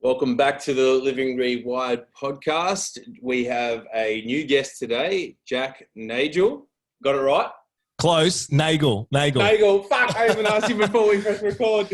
Welcome back to the Living Rewired podcast. We have a new guest today, Jack Nagle. Got it right? Close. Nagle. Fuck, I even asked you before we press record.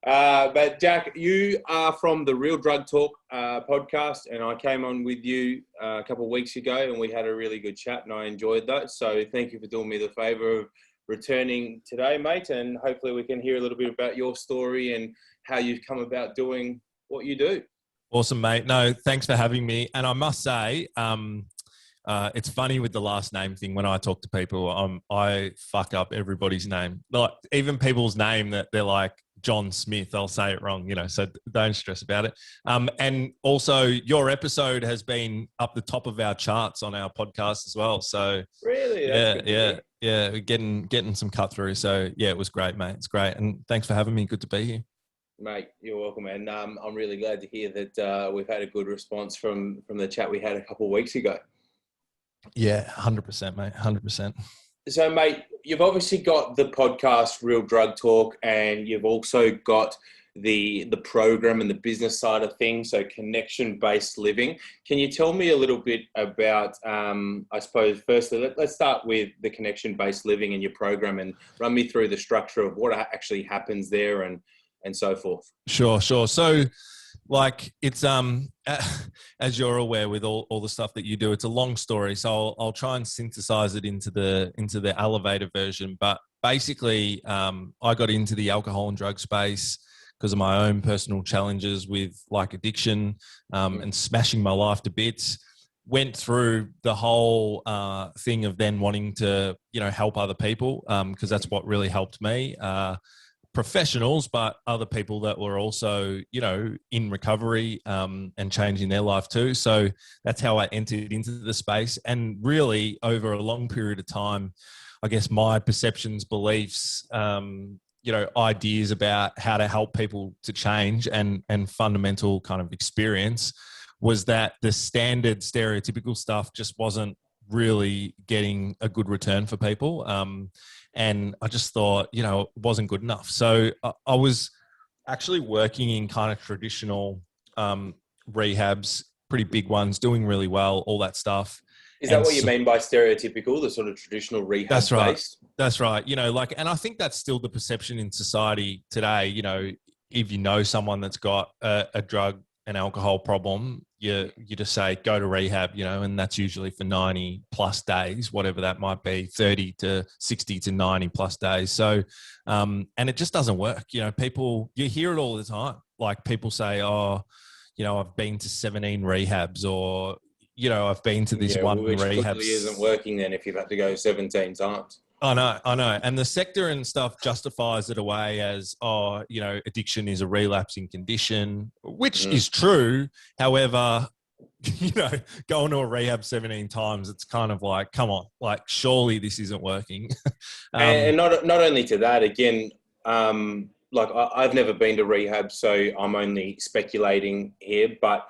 But Jack, you are from the Real Drug Talk podcast, and I came on with you a couple of weeks ago, and we had a really good chat, and I enjoyed that. So thank you for doing me the favour of returning today, mate, and hopefully we can hear a little bit about your story and how you've come about doing what you do. Awesome, mate. No, thanks for having me. And I must say, it's funny with the last name thing. When I talk to people, I fuck up everybody's name. Like even people's name that they're like John Smith, I'll say it wrong, so don't stress about it. And also your episode has been up the top of our charts on our podcast as well. So really? Yeah. We're getting some cut through. So yeah, it was great, mate. It's great. And thanks for having me. Good to be here. Mate, you're welcome, and I'm really glad to hear that we've had a good response from the chat we had a couple of weeks ago. Yeah, 100%, mate, 100%. So, mate, you've obviously got the podcast Real Drug Talk, and you've also got the program and the business side of things, so connection-based living. Can you tell me a little bit about, I suppose, firstly, let's start with the connection-based living in your program and run me through the structure of what actually happens there and so forth. Sure. So like it's, as you're aware with all the stuff that you do, it's a long story. So I'll try and synthesize it into the elevator version. But basically, I got into the alcohol and drug space because of my own personal challenges with like addiction, and smashing my life to bits. Went through the whole thing of then wanting to, help other people, because that's what really helped me. Professionals, but other people that were also, in recovery, and changing their life too. So that's how I entered into the space. And really over a long period of time, I guess my perceptions, beliefs, ideas about how to help people to change and fundamental kind of experience was that the standard stereotypical stuff just wasn't really getting a good return for people. And I just thought, it wasn't good enough. So I was actually working in kind of traditional rehabs, pretty big ones, doing really well, all that stuff. Is that what you mean by stereotypical, the sort of traditional rehab That's right. based? That's right. And I think that's still the perception in society today. If you know someone that's got a drug and alcohol problem, you just say, go to rehab, and that's usually for 90 plus days, whatever that might be, 30 to 60 to 90 plus days. So, and it just doesn't work. People, you hear it all the time. Like people say, oh, I've been to 17 rehabs, or, I've been to this one which rehab. Which isn't working then if you've had to go 17 times. I know. And the sector and stuff justifies it away as, addiction is a relapsing condition, which is true. However, going to a rehab 17 times, it's kind of like, come on, like, surely this isn't working. And not only to that, again, like I've never been to rehab, so I'm only speculating here, but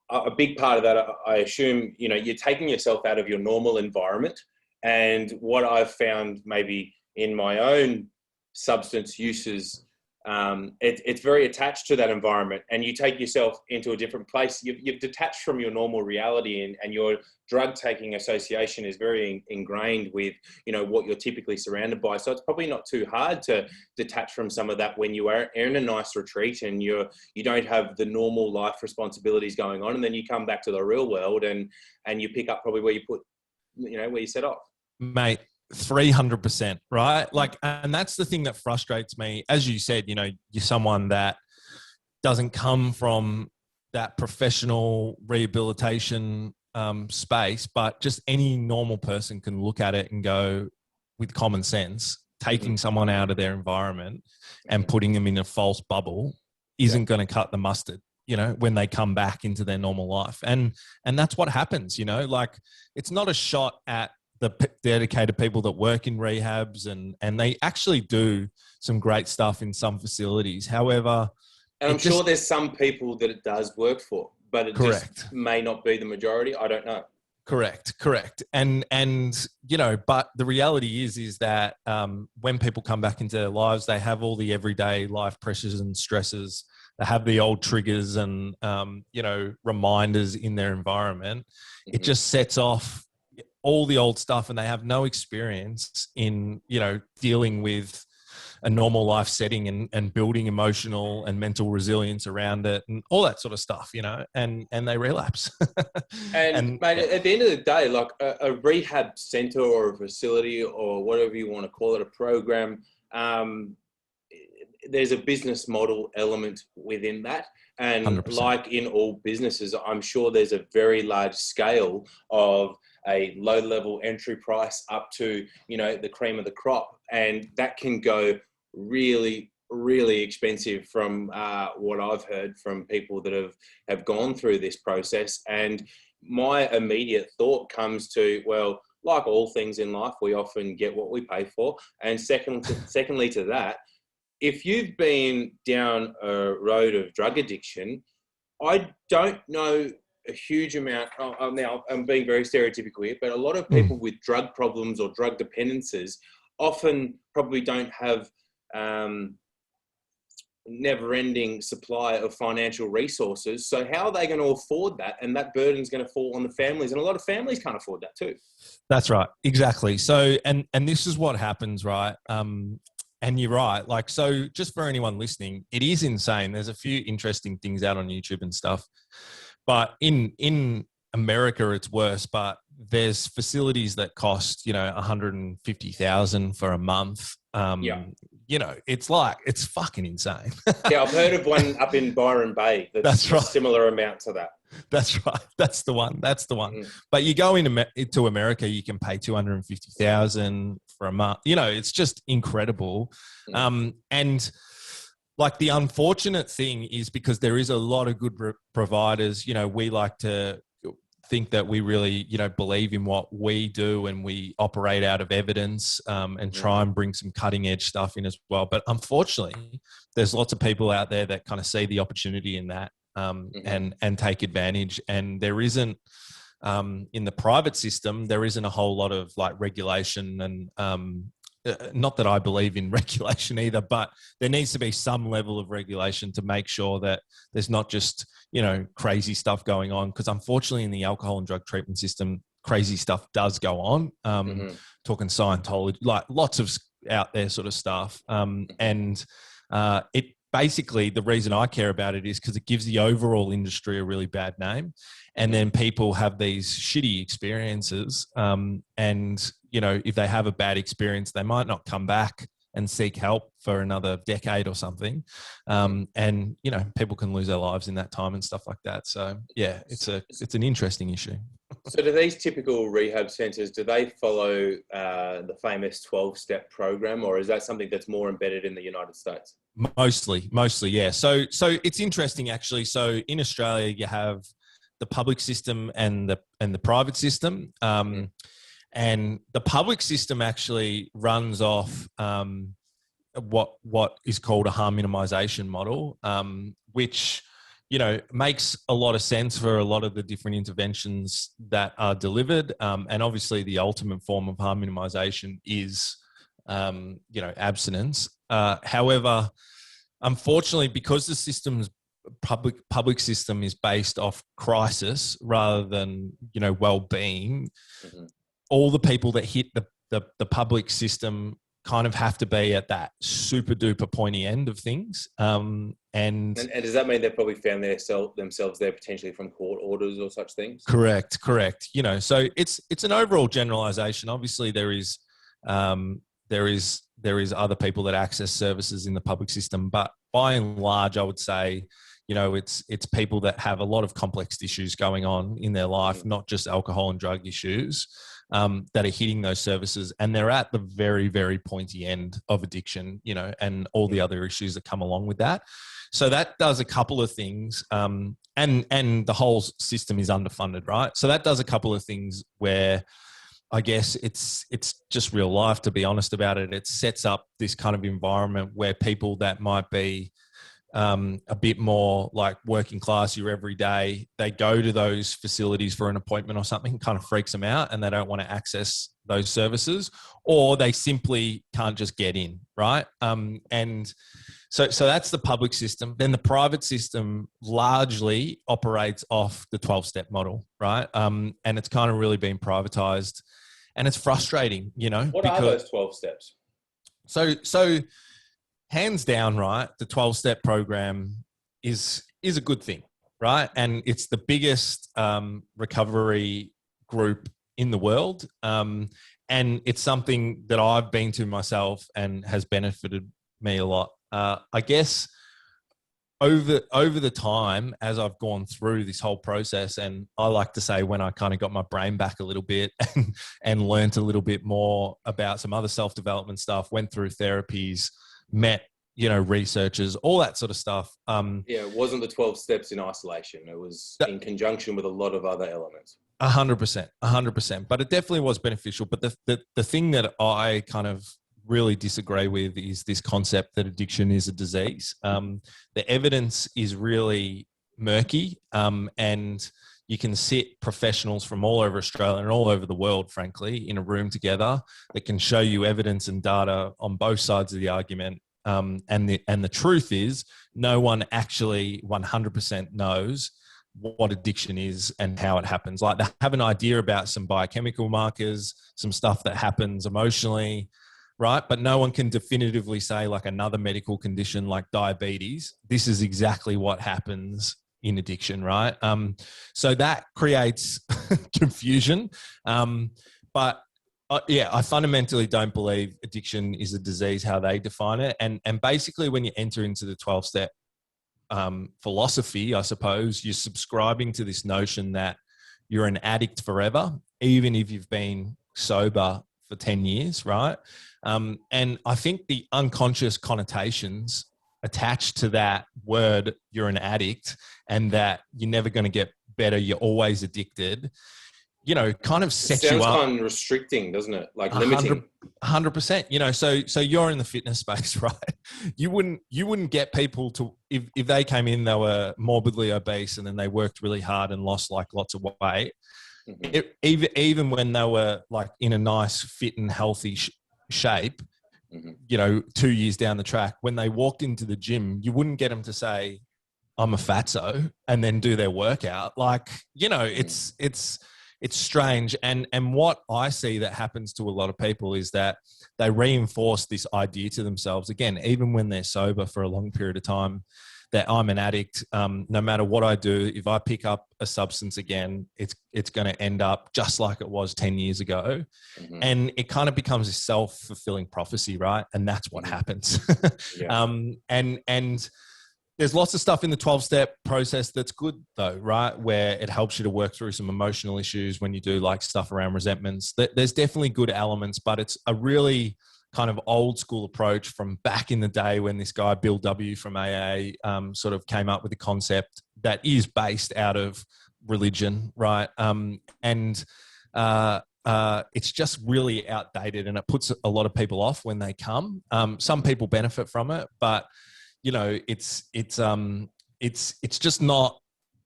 a big part of that, I assume, you're taking yourself out of your normal environment. And what I've found maybe in my own substance uses, it's very attached to that environment, and you take yourself into a different place. You've detached from your normal reality, and your drug taking association is very ingrained with, what you're typically surrounded by. So it's probably not too hard to detach from some of that when you are in a nice retreat and you don't have the normal life responsibilities going on. And then you come back to the real world and you pick up probably where you put, where you set off. Mate, 300%, right? Like, and that's the thing that frustrates me. As you said, you're someone that doesn't come from that professional rehabilitation space, but just any normal person can look at it and go, with common sense, taking someone out of their environment and putting them in a false bubble isn't going to cut the mustard, when they come back into their normal life. And that's what happens, like it's not a shot at the dedicated people that work in rehabs, and they actually do some great stuff in some facilities. However, and I'm sure there's some people that it does work for, but it just may not be the majority. I don't know. Correct. And but the reality is that when people come back into their lives, they have all the everyday life pressures and stresses they have the old triggers and, reminders in their environment, it just sets off all the old stuff, and they have no experience in, dealing with a normal life setting and building emotional and mental resilience around it and all that sort of stuff, and they relapse. And mate, at the end of the day, like a rehab center or a facility or whatever you want to call it, a program, there's a business model element within that. And 100%. like in all businesses, I'm sure there's a very large scale of a low-level entry price up to, the cream of the crop. And that can go really, really expensive from what I've heard from people that have gone through this process. And my immediate thought comes to, well, like all things in life, we often get what we pay for. And secondly to that, if you've been down a road of drug addiction, I don't know a huge amount. Now, I'm being very stereotypical here, but a lot of people with drug problems or drug dependencies often probably don't have never-ending supply of financial resources. So how are they going to afford that? And that burden's going to fall on the families. And a lot of families can't afford that too. That's right. Exactly. So, and this is what happens, right? And you're right. Like, so just for anyone listening, it is insane. There's a few interesting things out on YouTube and stuff, but in America, it's worse, but there's facilities that cost, $150,000 for a month. It's fucking insane. Yeah. I've heard of one up in Byron Bay. That's right. A similar amount to that. That's right. That's the one. But you go into America, you can pay $250,000 for a month. It's just incredible. And like the unfortunate thing is, because there is a lot of good providers, we like to think that we really, believe in what we do, and we operate out of evidence and try and bring some cutting edge stuff in as well. But unfortunately, there's lots of people out there that kind of see the opportunity in that and take advantage. And there isn't, in the private system, there isn't a whole lot of like regulation and not that I believe in regulation either, but there needs to be some level of regulation to make sure that there's not just, crazy stuff going on. Because unfortunately in the alcohol and drug treatment system, crazy stuff does go on. Talking Scientology, like lots of out there sort of stuff. And it basically, the reason I care about it is because it gives the overall industry a really bad name. And then people have these shitty experiences. And, if they have a bad experience, they might not come back and seek help for another decade or something. And, people can lose their lives in that time and stuff like that. So yeah, it's an interesting issue. So do these typical rehab centres, do they follow the famous 12-step program, or is that something that's more embedded in the United States? Mostly, yeah. So it's interesting actually. So in Australia, you have the public system and the private system. And the public system actually runs off what is called a harm minimization model, which makes a lot of sense for a lot of the different interventions that are delivered. And obviously the ultimate form of harm minimization is, abstinence. However, unfortunately, because the system's public system is based off crisis rather than, well-being, all the people that hit the public system kind of have to be at that super duper pointy end of things. And does that mean they've probably found themselves there potentially from court orders or such things? Correct. So it's an overall generalization. Obviously there is other people that access services in the public system, but by and large, I would say, it's people that have a lot of complex issues going on in their life, not just alcohol and drug issues, that are hitting those services, and they're at the very, very pointy end of addiction, and all the other issues that come along with that. So that does a couple of things, and the whole system is underfunded, right? So that does a couple of things where I guess it's just real life, to be honest about it. It sets up this kind of environment where people that might be a bit more like working class, you're every day, they go to those facilities for an appointment or something, kind of freaks them out and they don't want to access those services, or they simply can't just get in, right? And so that's the public system. Then the private system largely operates off the 12-step model, right? And it's kind of really been privatized, and it's frustrating, you know. What are those 12 steps? So hands down, right, the 12-step program is a good thing, right? And it's the biggest recovery group in the world. And it's something that I've been to myself and has benefited me a lot. I guess over the time, as I've gone through this whole process, and I like to say when I kind of got my brain back a little bit and learned a little bit more about some other self-development stuff, went through therapies, met, you know, researchers, all that sort of stuff. It wasn't the 12 steps in isolation. It was in conjunction with a lot of other elements. 100%. But it definitely was beneficial. But the thing that I kind of really disagree with is this concept that addiction is a disease. The evidence is really murky, and you can sit professionals from all over Australia and all over the world, frankly, in a room together that can show you evidence and data on both sides of the argument. And the truth is, no one actually 100% knows what addiction is and how it happens. Like, they have an idea about some biochemical markers, some stuff that happens emotionally, right? But no one can definitively say, like another medical condition like diabetes, this is exactly what happens in addiction, right? So that creates confusion. But I fundamentally don't believe addiction is a disease how they define it. And basically when you enter into the 12-step philosophy, I suppose, you're subscribing to this notion that you're an addict forever, even if you've been sober for 10 years, right? And I think the unconscious connotations attached to that word, you're an addict, and that you're never going to get better, you're always addicted, you know, kind of sets you up. Sounds kind of restricting, doesn't it? Like limiting. 100%. You know, so you're in the fitness space, right? You wouldn't get people to, if they came in, they were morbidly obese and then they worked really hard and lost like lots of weight. Mm-hmm. Even when they were like in a nice, fit and healthy shape, mm-hmm. you know, 2 years down the track, when they walked into the gym, you wouldn't get them to say, I'm a fatso, and then do their workout. Like, you know, it's strange. And what I see that happens to a lot of people is that they reinforce this idea to themselves, again, even when they're sober for a long period of time, that I'm an addict. No matter what I do, if I pick up a substance again, it's going to end up just like it was 10 years ago. Mm-hmm. And it kind of becomes a self-fulfilling prophecy, right? And that's what happens. Yeah. And there's lots of stuff in the 12-step process that's good though, right? Where it helps you to work through some emotional issues when you do like stuff around resentments. There's definitely good elements, but it's a really kind of old school approach from back in the day when this guy, Bill W. from AA, sort of came up with a concept that is based out of religion, right? It's just really outdated, and it puts a lot of people off when they come. Some people benefit from it, but you know, it's just not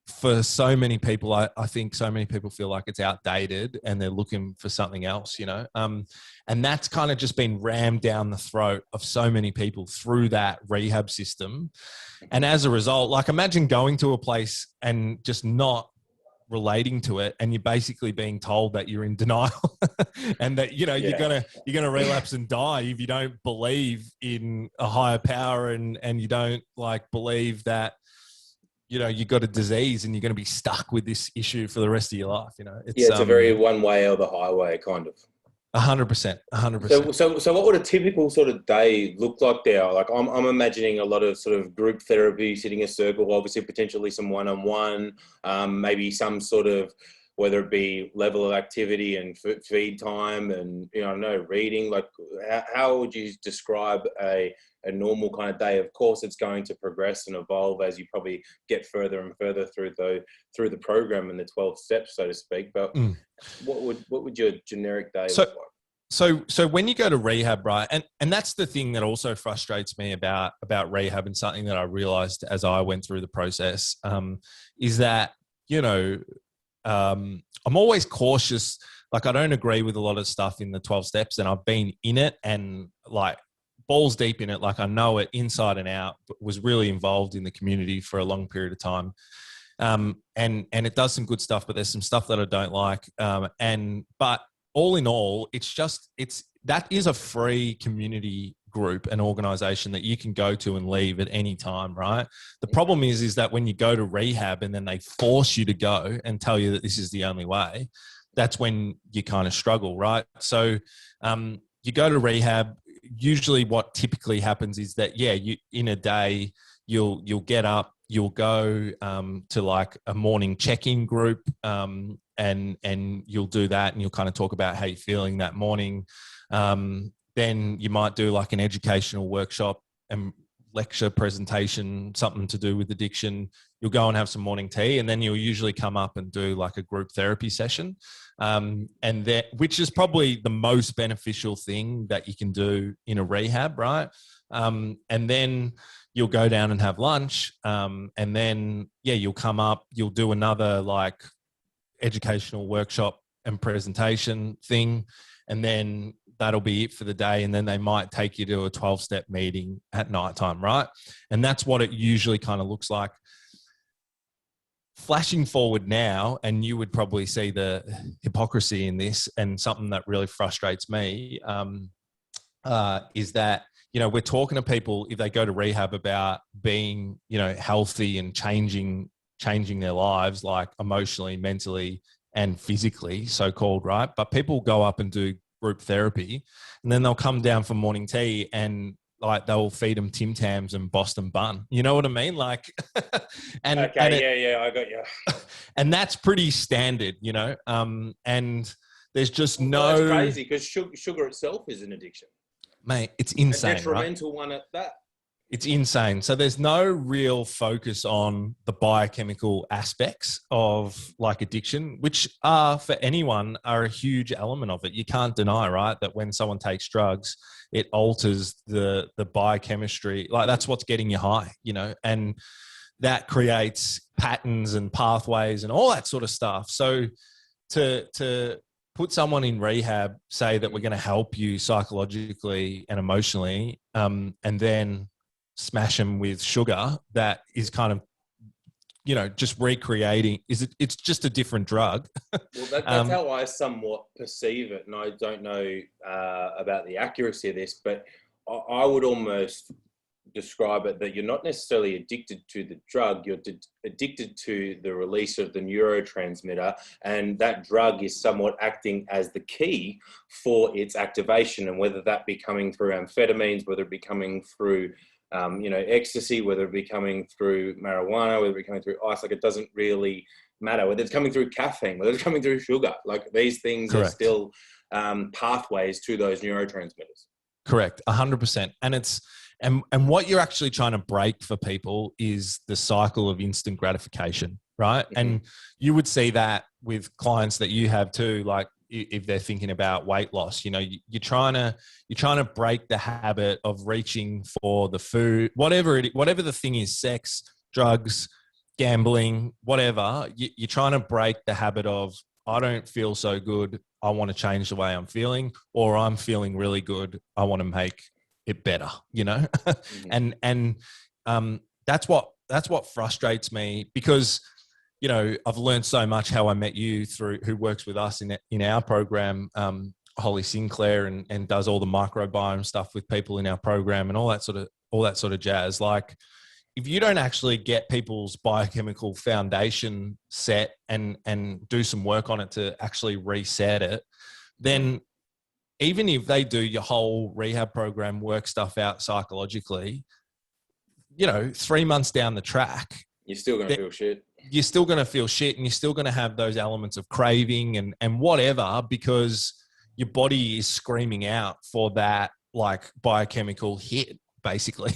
for so many people. I think so many people feel like it's outdated and they're looking for something else, you know? And that's kind of just been rammed down the throat of so many people through that rehab system. And as a result, like imagine going to a place and just not relating to it, and you're basically being told that you're in denial and that, you know, you're gonna relapse and die if you don't believe in a higher power, and you don't like believe that, you know, you got a disease and you're going to be stuck with this issue for the rest of your life. You know, it's a very one way or the highway kind of. 100%. So what would a typical sort of day look like there? Like I'm imagining a lot of sort of group therapy, sitting in a circle, obviously potentially some one-on-one, maybe some sort of, whether it be level of activity and feed time and, you know, reading. Like how would you describe a normal kind of day? Of course, it's going to progress and evolve as you probably get further and further through the program and the 12 steps, so to speak. But what would your generic day look like? So when you go to rehab, right, and that's the thing that also frustrates me about rehab, and something that I realized as I went through the process, is that, you know, I'm always cautious. Like, I don't agree with a lot of stuff in the 12 steps, and I've been in it and like balls deep in it. Like, I know it inside and out, but was really involved in the community for a long period of time. And it does some good stuff, but there's some stuff that I don't like. But all in all, that is a free community group, an organization that you can go to and leave at any time, right? The problem is that when you go to rehab and then they force you to go and tell you that this is the only way, that's when you kind of struggle, right? So you go to rehab. Usually what typically happens is that, you in a day, you'll get up, you'll go to like a morning check-in group, and you'll do that, and you'll kind of talk about how you're feeling that morning. Then you might do like an educational workshop and lecture presentation, something to do with addiction. You'll go and have some morning tea, and then you'll usually come up and do like a group therapy session, which is probably the most beneficial thing that you can do in a rehab, right? And then you'll go down and have lunch, and then you'll come up, you'll do another like educational workshop and presentation thing, and then that'll be it for the day. And then they might take you to a 12-step meeting at nighttime, right? And that's what it usually kind of looks like. Flashing forward now, and you would probably see the hypocrisy in this, and something that really frustrates me is that, you know, we're talking to people, if they go to rehab, about being, you know, healthy and changing their lives, like emotionally, mentally, and physically, so-called, right? But people go up and do group therapy, and then they'll come down for morning tea, and like they'll feed them Tim Tams and Boston bun. You know what I mean? Like, I got you. And that's pretty standard, you know. And there's just That's crazy, because sugar itself is an addiction, mate. It's insane, a detrimental right? one at that. It's insane. So there's no real focus on the biochemical aspects of like addiction, which are, for anyone, are a huge element of it. You can't deny, right, that when someone takes drugs, it alters the biochemistry. Like, that's what's getting you high, you know, and that creates patterns and pathways and all that sort of stuff. So to put someone in rehab, say that we're going to help you psychologically and emotionally, and then smash them with sugar, that is kind of, you know, just recreating. It's just a different drug. Well, that's how I somewhat perceive it, and I don't know about the accuracy of this, but I would almost describe it that you're not necessarily addicted to the drug, you're addicted to the release of the neurotransmitter, and that drug is somewhat acting as the key for its activation. And whether that be coming through amphetamines, whether it be coming through ecstasy, whether it be coming through marijuana, whether it be coming through ice, like, it doesn't really matter. Whether it's coming through caffeine, whether it's coming through sugar, like, these things Correct. Are still pathways to those neurotransmitters. Correct, 100%. And it's and what you're actually trying to break for people is the cycle of instant gratification, right? Mm-hmm. And you would see that with clients that you have too, like, if they're thinking about weight loss, you know, you're trying to break the habit of reaching for the food, whatever the thing is, sex, drugs, gambling, whatever. You're trying to break the habit of, I don't feel so good, I want to change the way I'm feeling, or I'm feeling really good, I want to make it better, you know. Mm-hmm. and that's what frustrates me, because, you know, I've learned so much. How I met you, through who works with us in our program, Holly Sinclair, and does all the microbiome stuff with people in our program and all that sort of jazz. Like, if you don't actually get people's biochemical foundation set and do some work on it to actually reset it, then even if they do your whole rehab program, work stuff out psychologically, you know, 3 months down the track, you're still going to feel shit. You're still going to feel shit, and you're still going to have those elements of craving and whatever, because your body is screaming out for that like biochemical hit, basically.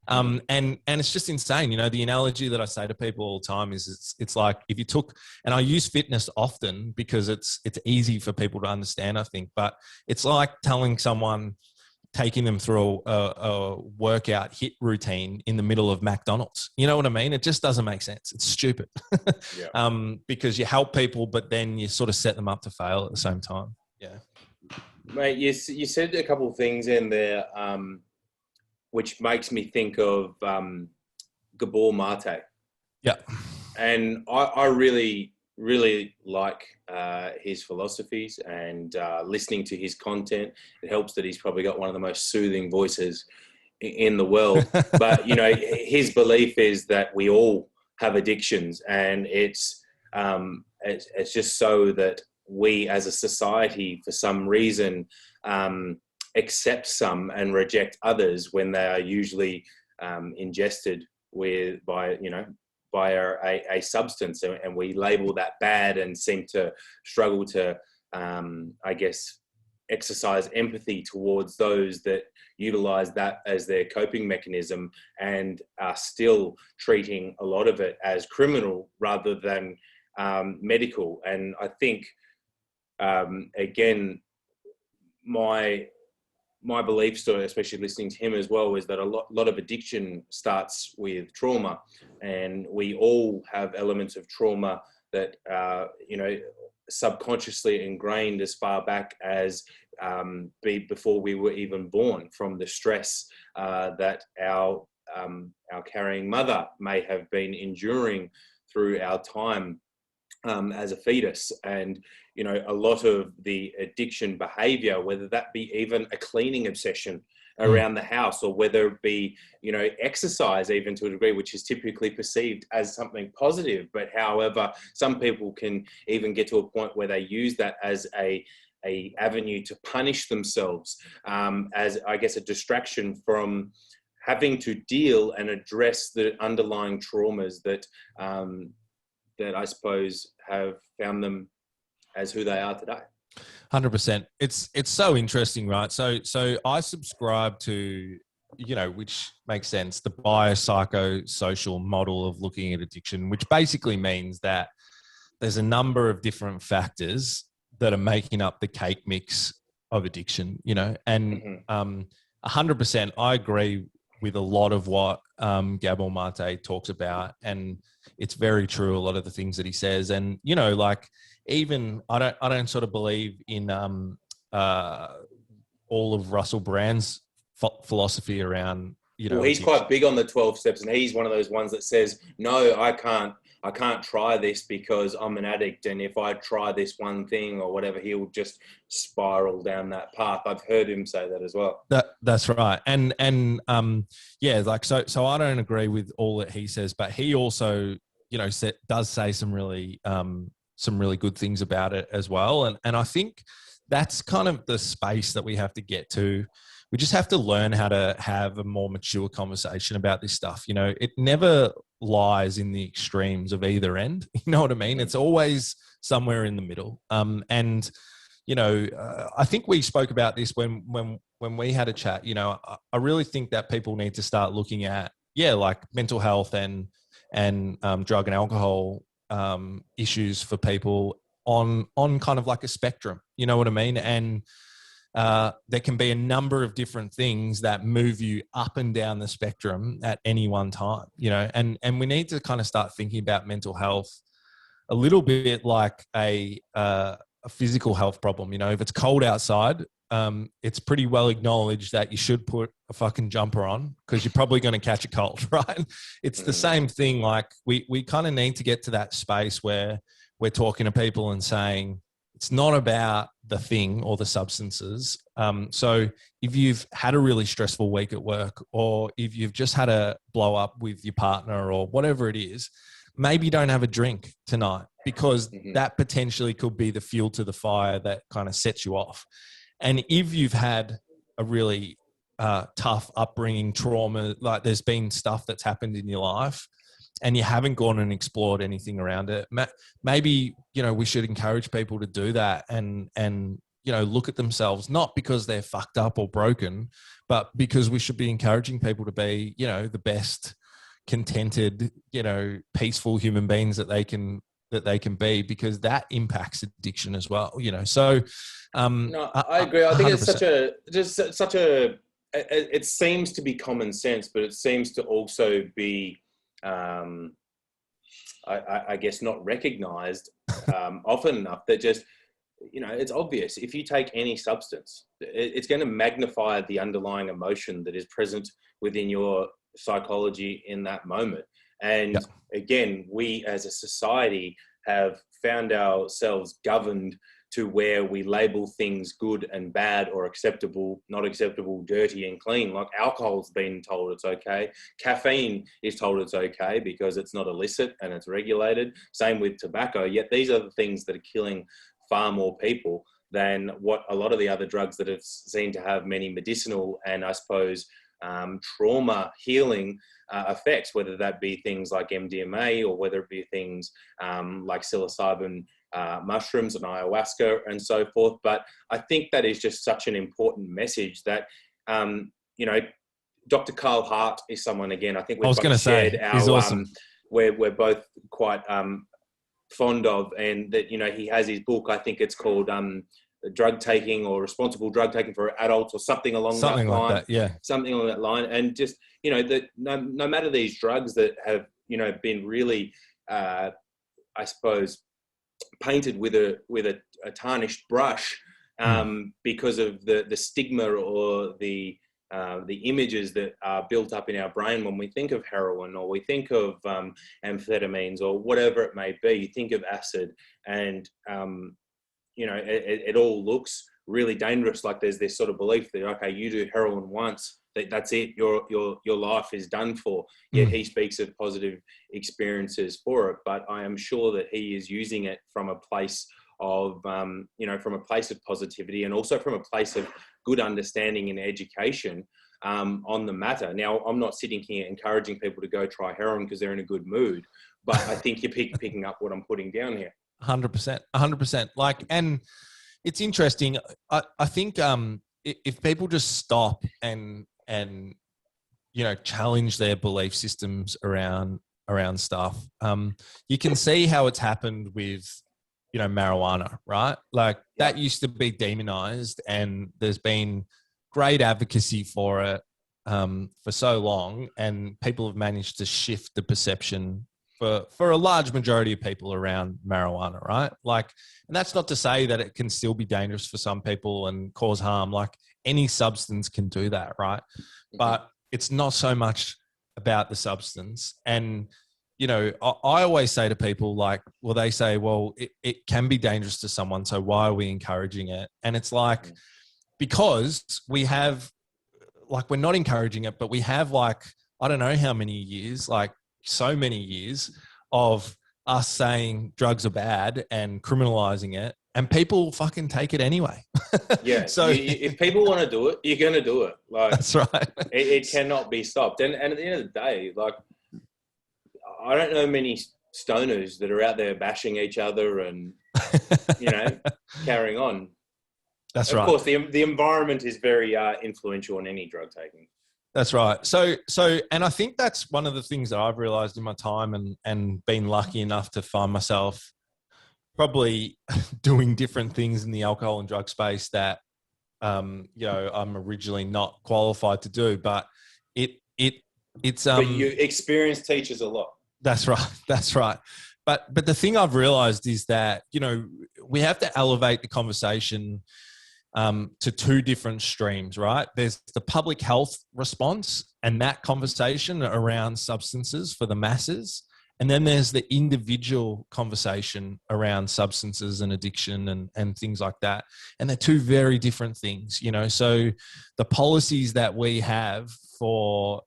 And it's just insane. You know, the analogy that I say to people all the time is it's like if you took, and I use fitness often because it's easy for people to understand, I think, but it's like telling someone, taking them through a workout hit routine in the middle of McDonald's. You know what I mean? It just doesn't make sense. It's stupid. Because you help people, but then you sort of set them up to fail at the same time. Yeah. Mate, you said a couple of things in there, which makes me think of Gabor Mate. Yeah. And I really, really like his philosophies and listening to his content. It helps that he's probably got one of the most soothing voices in the world. But, you know, his belief is that we all have addictions, and it's just so that we as a society, for some reason, accept some and reject others when they are usually ingested by a substance, and we label that bad and seem to struggle to, I guess, exercise empathy towards those that utilize that as their coping mechanism and are still treating a lot of it as criminal rather than medical. And I think, again, my belief story, especially listening to him as well, is that a lot of addiction starts with trauma, and we all have elements of trauma that subconsciously ingrained as far back as before we were even born, from the stress that our carrying mother may have been enduring through our time as a fetus. And you know, a lot of the addiction behavior, whether that be even a cleaning obsession around the house, or whether it be, you know, exercise even to a degree, which is typically perceived as something positive. But however, some people can even get to a point where they use that as a avenue to punish themselves, as, I guess, a distraction from having to deal and address the underlying traumas that that I suppose have found them as who they are today. 100%. It's so interesting, right? So I subscribe to, you know, which makes sense, the biopsychosocial model of looking at addiction, which basically means that there's a number of different factors that are making up the cake mix of addiction, you know, and 100%, I agree with a lot of what Gabor Mate talks about, and it's very true, a lot of the things that he says. And, you know, like, even I don't sort of believe in all of Russell Brand's philosophy around, you know. Well, he's quite big on the 12 steps, and he's one of those ones that says, no, I can't try this because I'm an addict, and if I try this one thing or whatever, he'll just spiral down that path. I've heard him say that as well. That's right. And yeah, like, so I don't agree with all that he says, but he also, you know, does say some really good things about it as well. And I think that's kind of the space that we have to get to. We just have to learn how to have a more mature conversation about this stuff. You know, it never lies in the extremes of either end. You know what I mean? It's always somewhere in the middle. And, you know, I think we spoke about this when we had a chat. You know, I really think that people need to start looking at, like mental health and drug and alcohol issues for people on kind of like a spectrum. You know what I mean? And there can be a number of different things that move you up and down the spectrum at any one time, you know, and we need to kind of start thinking about mental health a little bit like a physical health problem. You know, if it's cold outside, it's pretty well acknowledged that you should put a fucking jumper on because you're probably going to catch a cold, right? It's the same thing. Like we kind of need to get to that space where we're talking to people and saying, it's not about the thing or the substances. So if you've had a really stressful week at work, or if you've just had a blow up with your partner or whatever it is, maybe don't have a drink tonight, because that potentially could be the fuel to the fire that kind of sets you off. And if you've had a really tough upbringing, trauma, like there's been stuff that's happened in your life, and you haven't gone and explored anything around it, maybe, you know, we should encourage people to do that and look at themselves, not because they're fucked up or broken, but because we should be encouraging people to be, the best contented, peaceful human beings that they can be, because that impacts addiction as well, So, no, I agree. I think 100%. It's such a, it seems to be common sense, but it seems to also be, I guess, not recognized often enough, that just, it's obvious. If you take any substance, it's going to magnify the underlying emotion that is present within your psychology in that moment. And again, we as a society have found ourselves governed to where we label things good and bad, or acceptable, not acceptable, dirty and clean. Like alcohol's been told it's okay. Caffeine is told it's okay because it's not illicit and it's regulated. Same with tobacco. Yet these are the things that are killing far more people than what a lot of the other drugs that have seen to have many medicinal and, I suppose, trauma healing effects, whether that be things like MDMA or whether it be things like psilocybin mushrooms and ayahuasca and so forth. But I think that is just such an important message that, Dr. Carl Hart is someone, again, I think we've shared he's awesome. We're both quite fond of, and that, he has his book, I think it's called drug taking or responsible drug taking for adults, or something along that line. Something along that line. And just, that no matter these drugs that have, been really, I suppose, painted with a tarnished brush because of the stigma or the images that are built up in our brain when we think of heroin, or we think of amphetamines, or whatever it may be. You think of acid, and it all looks really dangerous. Like there's this sort of belief that, okay, you do heroin once, that's it, your life is done for. Yet he speaks of positive experiences for it, but I am sure that he is using it from a place of from a place of positivity, and also from a place of good understanding and education on the matter. Now, I'm not sitting here encouraging people to go try heroin because they're in a good mood, but I think you're picking up what I'm putting down here. 100%. Like, and it's interesting. I think if people just stop and challenge their belief systems around stuff, you can see how it's happened with marijuana, right? Like that used to be demonized, and there's been great advocacy for it for so long, and people have managed to shift the perception for a large majority of people around marijuana, right? Like, and that's not to say that it can still be dangerous for some people and cause harm. Like any substance can do that, right? But it's not so much about the substance. And, I always say to people, like, well, they say, well, it can be dangerous to someone, so why are we encouraging it? And it's like, because we have, like, we're not encouraging it, but we have, like, I don't know how many years, like so many years of us saying drugs are bad and criminalizing it, and people fucking take it anyway. Yeah. So if people want to do it, you're going to do it. Like, that's right. It cannot be stopped. And at the end of the day, like, I don't know many stoners that are out there bashing each other and, carrying on. That's right. Of course, the environment is very influential in any drug taking. That's right. So, and I think that's one of the things that I've realized in my time, and been lucky enough to find myself probably doing different things in the alcohol and drug space that, I'm originally not qualified to do, but it's. But you experience teaches a lot. That's right. But the thing I've realized is that, we have to elevate the conversation to two different streams, right? There's the public health response and that conversation around substances for the masses. And then there's the individual conversation around substances and addiction and things like that. And they're two very different things, So the policies that we have for,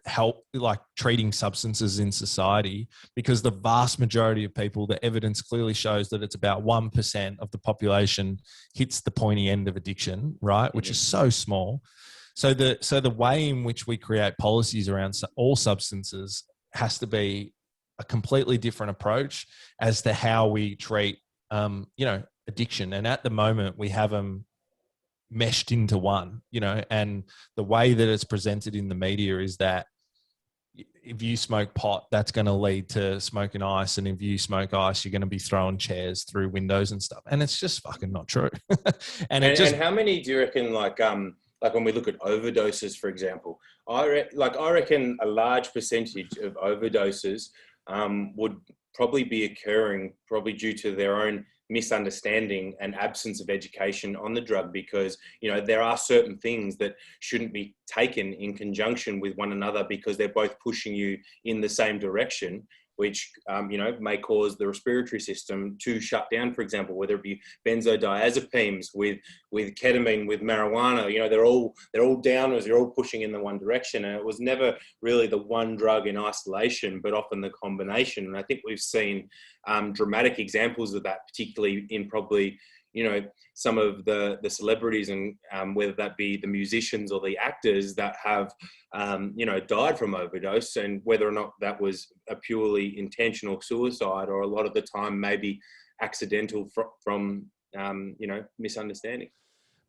help, like treating substances in society, because the vast majority of people, the evidence clearly shows that it's about 1% of the population hits the pointy end of addiction, right? Which is so small. So the way in which we create policies around all substances has to be a completely different approach as to how we treat addiction. And at the moment we have them meshed into one, and the way that it's presented in the media is that if you smoke pot, that's going to lead to smoking ice. And if you smoke ice, you're going to be throwing chairs through windows and stuff. And it's just fucking not true. and how many do you reckon, like when we look at overdoses, for example, I reckon a large percentage of overdoses would probably be occurring due to their own misunderstanding and absence of education on the drug, because there are certain things that shouldn't be taken in conjunction with one another because they're both pushing you in the same direction, which may cause the respiratory system to shut down, for example, whether it be benzodiazepines with ketamine, with marijuana. They're all downwards, they're all pushing in the one direction. And it was never really the one drug in isolation, but often the combination. And I think we've seen dramatic examples of that, particularly in probably some of the celebrities, and whether that be the musicians or the actors that have died from overdose, and whether or not that was a purely intentional suicide or a lot of the time maybe accidental from misunderstanding.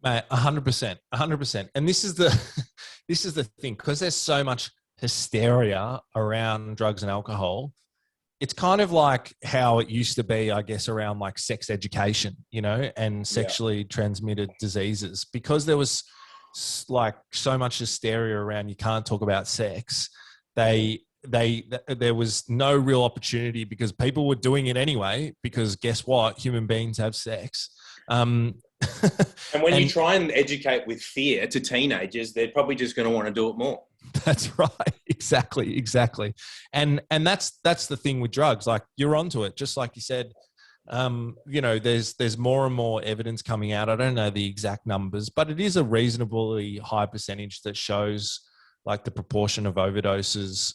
Mate, 100%. And this is the thing, because there's so much hysteria around drugs and alcohol. It's kind of like how it used to be, I guess, around like sex education, and sexually transmitted diseases, because there was like so much hysteria around you can't talk about sex. There was no real opportunity because people were doing it anyway, because guess what? Human beings have sex. And when you try and educate with fear to teenagers, they're probably just going to want to do it more. That's right. Exactly. And that's the thing with drugs. Like, you're onto it. Just like you said, there's more and more evidence coming out. I don't know the exact numbers, but it is a reasonably high percentage that shows like the proportion of overdoses,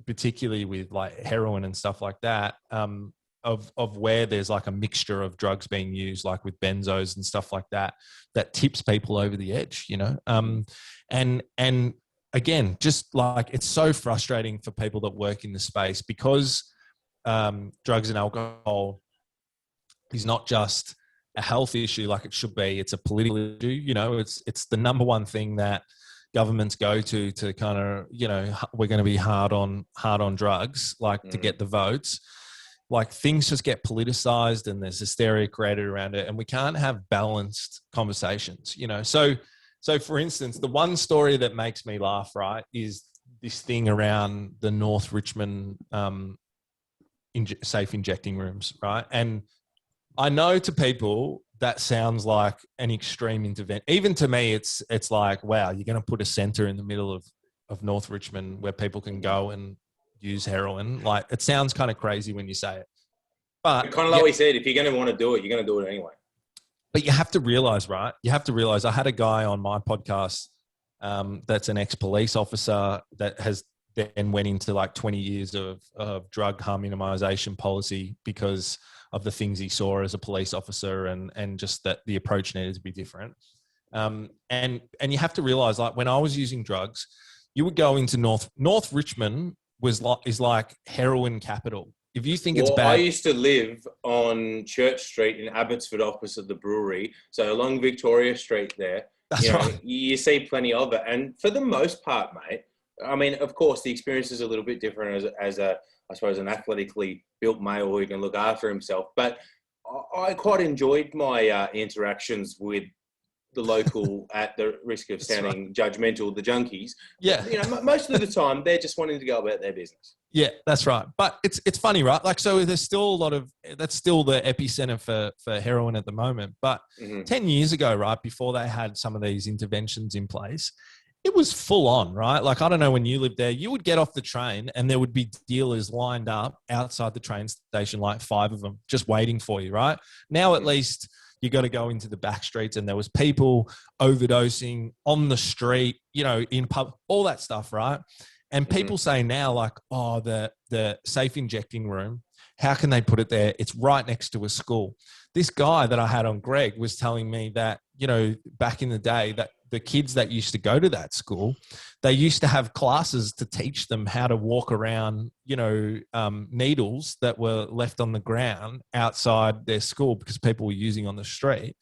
particularly with like heroin and stuff like that, of where there's like a mixture of drugs being used, like with benzos and stuff like that, that tips people over the edge, and again, just like, it's so frustrating for people that work in the space, because drugs and alcohol is not just a health issue like it should be. It's a political issue. It's the number one thing that governments go to kind of, we're going to be hard on drugs, like to get the votes. Like, things just get politicized and there's hysteria created around it, and we can't have balanced conversations, So for instance, the one story that makes me laugh, right, is this thing around the North Richmond safe injecting rooms, right? And I know to people that sounds like an extreme intervention. Even to me, it's like, wow, you're going to put a center in the middle of North Richmond where people can go and use heroin. Like, it sounds kind of crazy when you say it. But kind of like we said, if you're going to want to do it, you're going to do it anyway. But you have to realize, right? I had a guy on my podcast that's an ex-police officer that has then went into like 20 years of drug harm minimization policy because of the things he saw as a police officer, and just that the approach needed to be different. And you have to realize, like, when I was using drugs, you would go into North Richmond is like heroin capital. If you think it's bad. I used to live on Church Street in Abbotsford, opposite the brewery. So along Victoria Street there, That's right. You see plenty of it. And for the most part, mate, I mean, of course, the experience is a little bit different as I suppose, an athletically built male who can look after himself. But I quite enjoyed my interactions with the local, at the risk of sounding judgmental, the junkies. Yeah. Most of the time, they're just wanting to go about their business. Yeah, that's right. But it's funny, right? Like, so there's still that's still the epicenter for heroin at the moment. But 10 years ago, right, before they had some of these interventions in place, it was full on, right? Like, I don't know, when you lived there, you would get off the train and there would be dealers lined up outside the train station, like 5 of them, just waiting for you, right? Now, at least you got to go into the back streets, and there was people overdosing on the street, in pub, all that stuff, right? And people say now, like, oh, the safe injecting room, how can they put it there? It's right next to a school. This guy that I had on, Greg, was telling me that, back in the day, that the kids that used to go to that school, they used to have classes to teach them how to walk around, needles that were left on the ground outside their school because people were using on the street.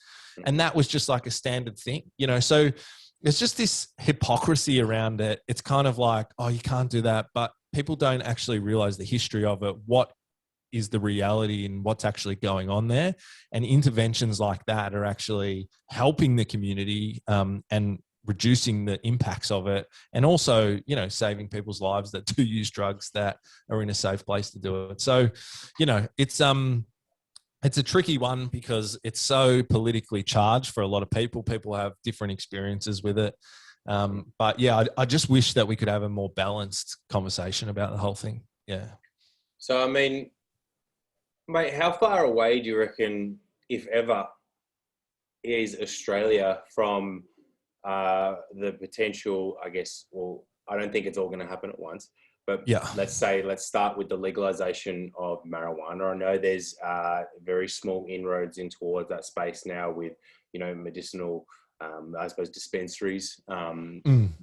And that was just like a standard thing, so there's just this hypocrisy around it. It's kind of like, oh, you can't do that. But people don't actually realize the history of it. What is the reality and what's actually going on there? And interventions like that are actually helping the community and reducing the impacts of it. And also, saving people's lives that do use drugs that are in a safe place to do it. So, it's a tricky one because it's so politically charged for a lot of people. People have different experiences with it. But yeah, I just wish that we could have a more balanced conversation about the whole thing. Yeah. So, I mean, mate, how far away do you reckon, if ever, is Australia from the potential, I guess, well, I don't think it's all going to happen at once, but yeah, let's start with the legalization of marijuana. I know there's very small inroads in towards that space now with, medicinal, I suppose, dispensaries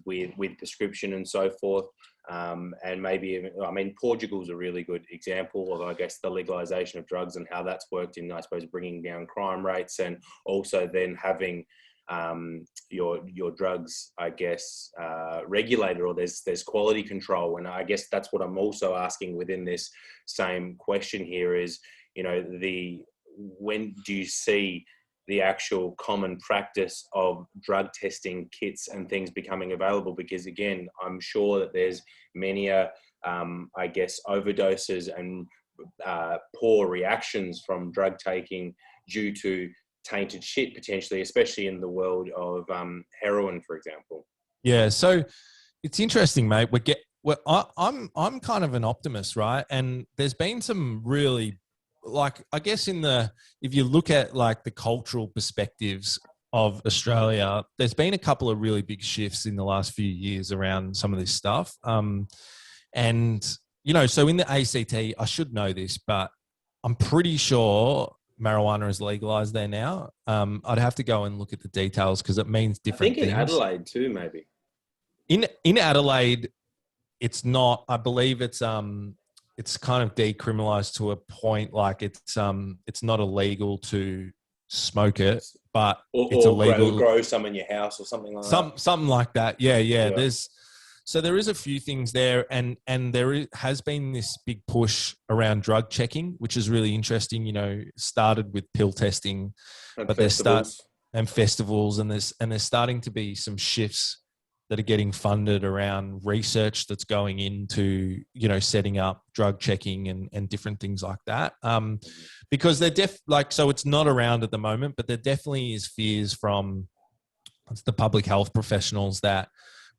with prescription and so forth. And maybe even, Portugal's a really good example of, I guess, the legalization of drugs and how that's worked in, I suppose, bringing down crime rates, and also then having your drugs, I guess, regulated, or there's quality control. And I guess that's what I'm also asking within this same question here is, when do you see the actual common practice of drug testing kits and things becoming available? Because again, I'm sure that there's many, I guess, overdoses and poor reactions from drug taking due to tainted shit potentially, especially in the world of heroin, for example. Yeah, so it's interesting, mate. I'm kind of an optimist, right? And there's been some really, like, I guess if you look at like the cultural perspectives of Australia, there's been a couple of really big shifts in the last few years around some of this stuff. And so in the ACT, I should know this, but I'm pretty sure marijuana is legalized there now. I'd have to go and look at the details because it means different things. I think in Adelaide too, maybe. In Adelaide, it's not. I believe it's kind of decriminalized to a point. Like it's not illegal to smoke it, but it's illegal to grow some in your house or something like that. Something like that. Yeah. There is a few things there, and has been this big push around drug checking, which is really interesting. Started with pill testing, and but festivals. And festivals, and there's starting to be some shifts that are getting funded around research that's going into setting up drug checking and different things like that. Because they're so it's not around at the moment, but there definitely is fears from the public health professionals that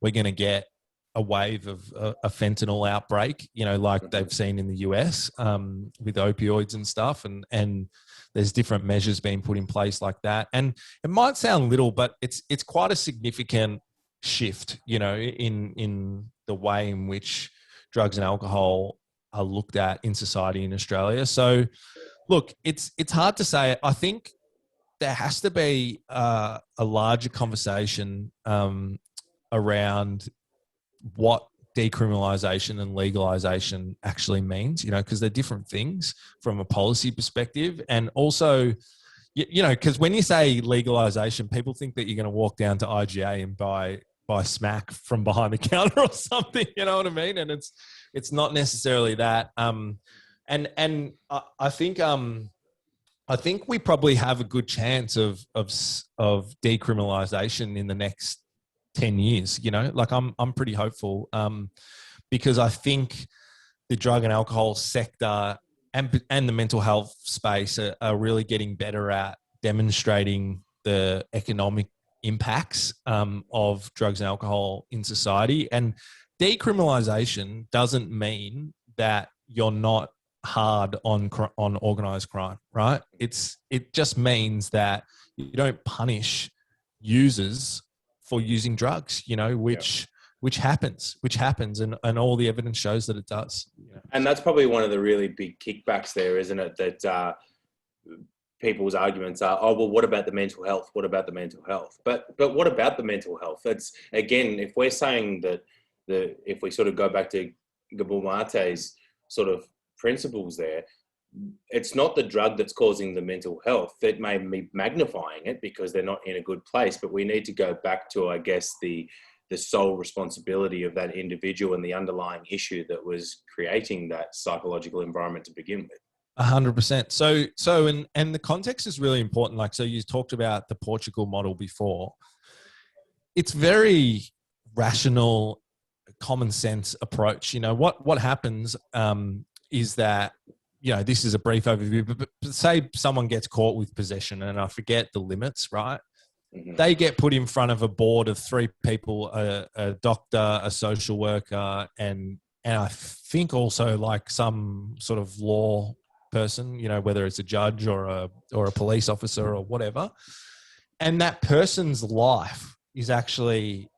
we're going to get a wave of a fentanyl outbreak, like they've seen in the US with opioids and stuff. And there's different measures being put in place like that. And it might sound little, but it's quite a significant shift, in the way in which drugs and alcohol are looked at in society in Australia. So look, it's hard to say. I think there has to be a larger conversation around what decriminalization and legalization actually means, because they're different things from a policy perspective. And also, because when you say legalization, people think that you're going to walk down to IGA and buy smack from behind the counter or something, you know what I mean? And it's not necessarily that. And I think we probably have a good chance of decriminalization in the next 10 years, like I'm pretty hopeful, because I think the drug and alcohol sector and the mental health space are really getting better at demonstrating the economic impacts of drugs and alcohol in society. And decriminalization doesn't mean that you're not hard on organized crime, right? It just means that you don't punish users for using drugs, which happens, and all the evidence shows that it does. And that's probably one of the really big kickbacks there, isn't it? That people's arguments are, oh, well, what about the mental health? What about the mental health? But what about the mental health? It's, again, if we're saying that if we sort of go back to Gabor Mate's sort of principles there, it's not the drug that's causing the mental health. It may be magnifying it because they're not in a good place, but we need to go back to, I guess, the sole responsibility of that individual and the underlying issue that was creating that psychological environment to begin with. 100%. And the context is really important. Like, so you talked about the Portugal model before. It's very rational, common sense approach. You know, what happens is that, you know, this is a brief overview, but say someone gets caught with possession, and I forget the limits, right? Mm-hmm. They get put in front of a board of 3 people, a doctor, a social worker, and I think also like some sort of law person, you know, whether it's a judge or a police officer or whatever. And that person's life is actually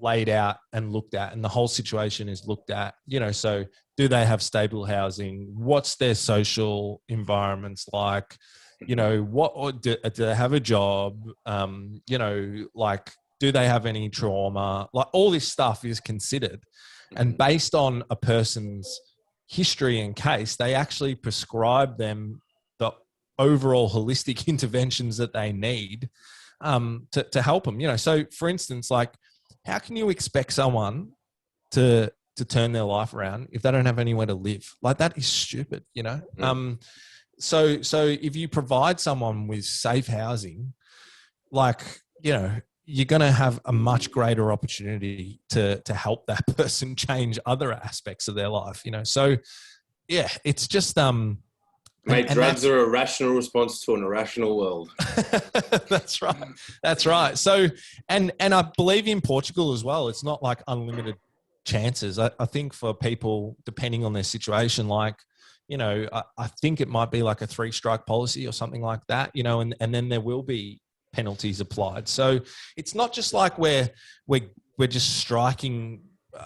laid out and looked at, and the whole situation is looked at, you know. So do they have stable housing? What's their social environments like? You know, do they have a job? You know, like, do they have any trauma? Like, all this stuff is considered. And based on a person's history and case, they actually prescribe them the overall holistic interventions that they need to help them. You know, so for instance, like, how can you expect someone to turn their life around if they don't have anywhere to live? Like, that is stupid, you know? So if you provide someone with safe housing, like, you know, you're going to have a much greater opportunity to help that person change other aspects of their life, you know? So yeah, it's just, mate, drugs are a rational response to an irrational world. That's right. That's right. So, and I believe in Portugal as well, it's not like unlimited chances. I think for people, depending on their situation, like, you know, I think it might be like a 3-strike policy or something like that, you know, and then there will be penalties applied. So it's not just like we're just striking,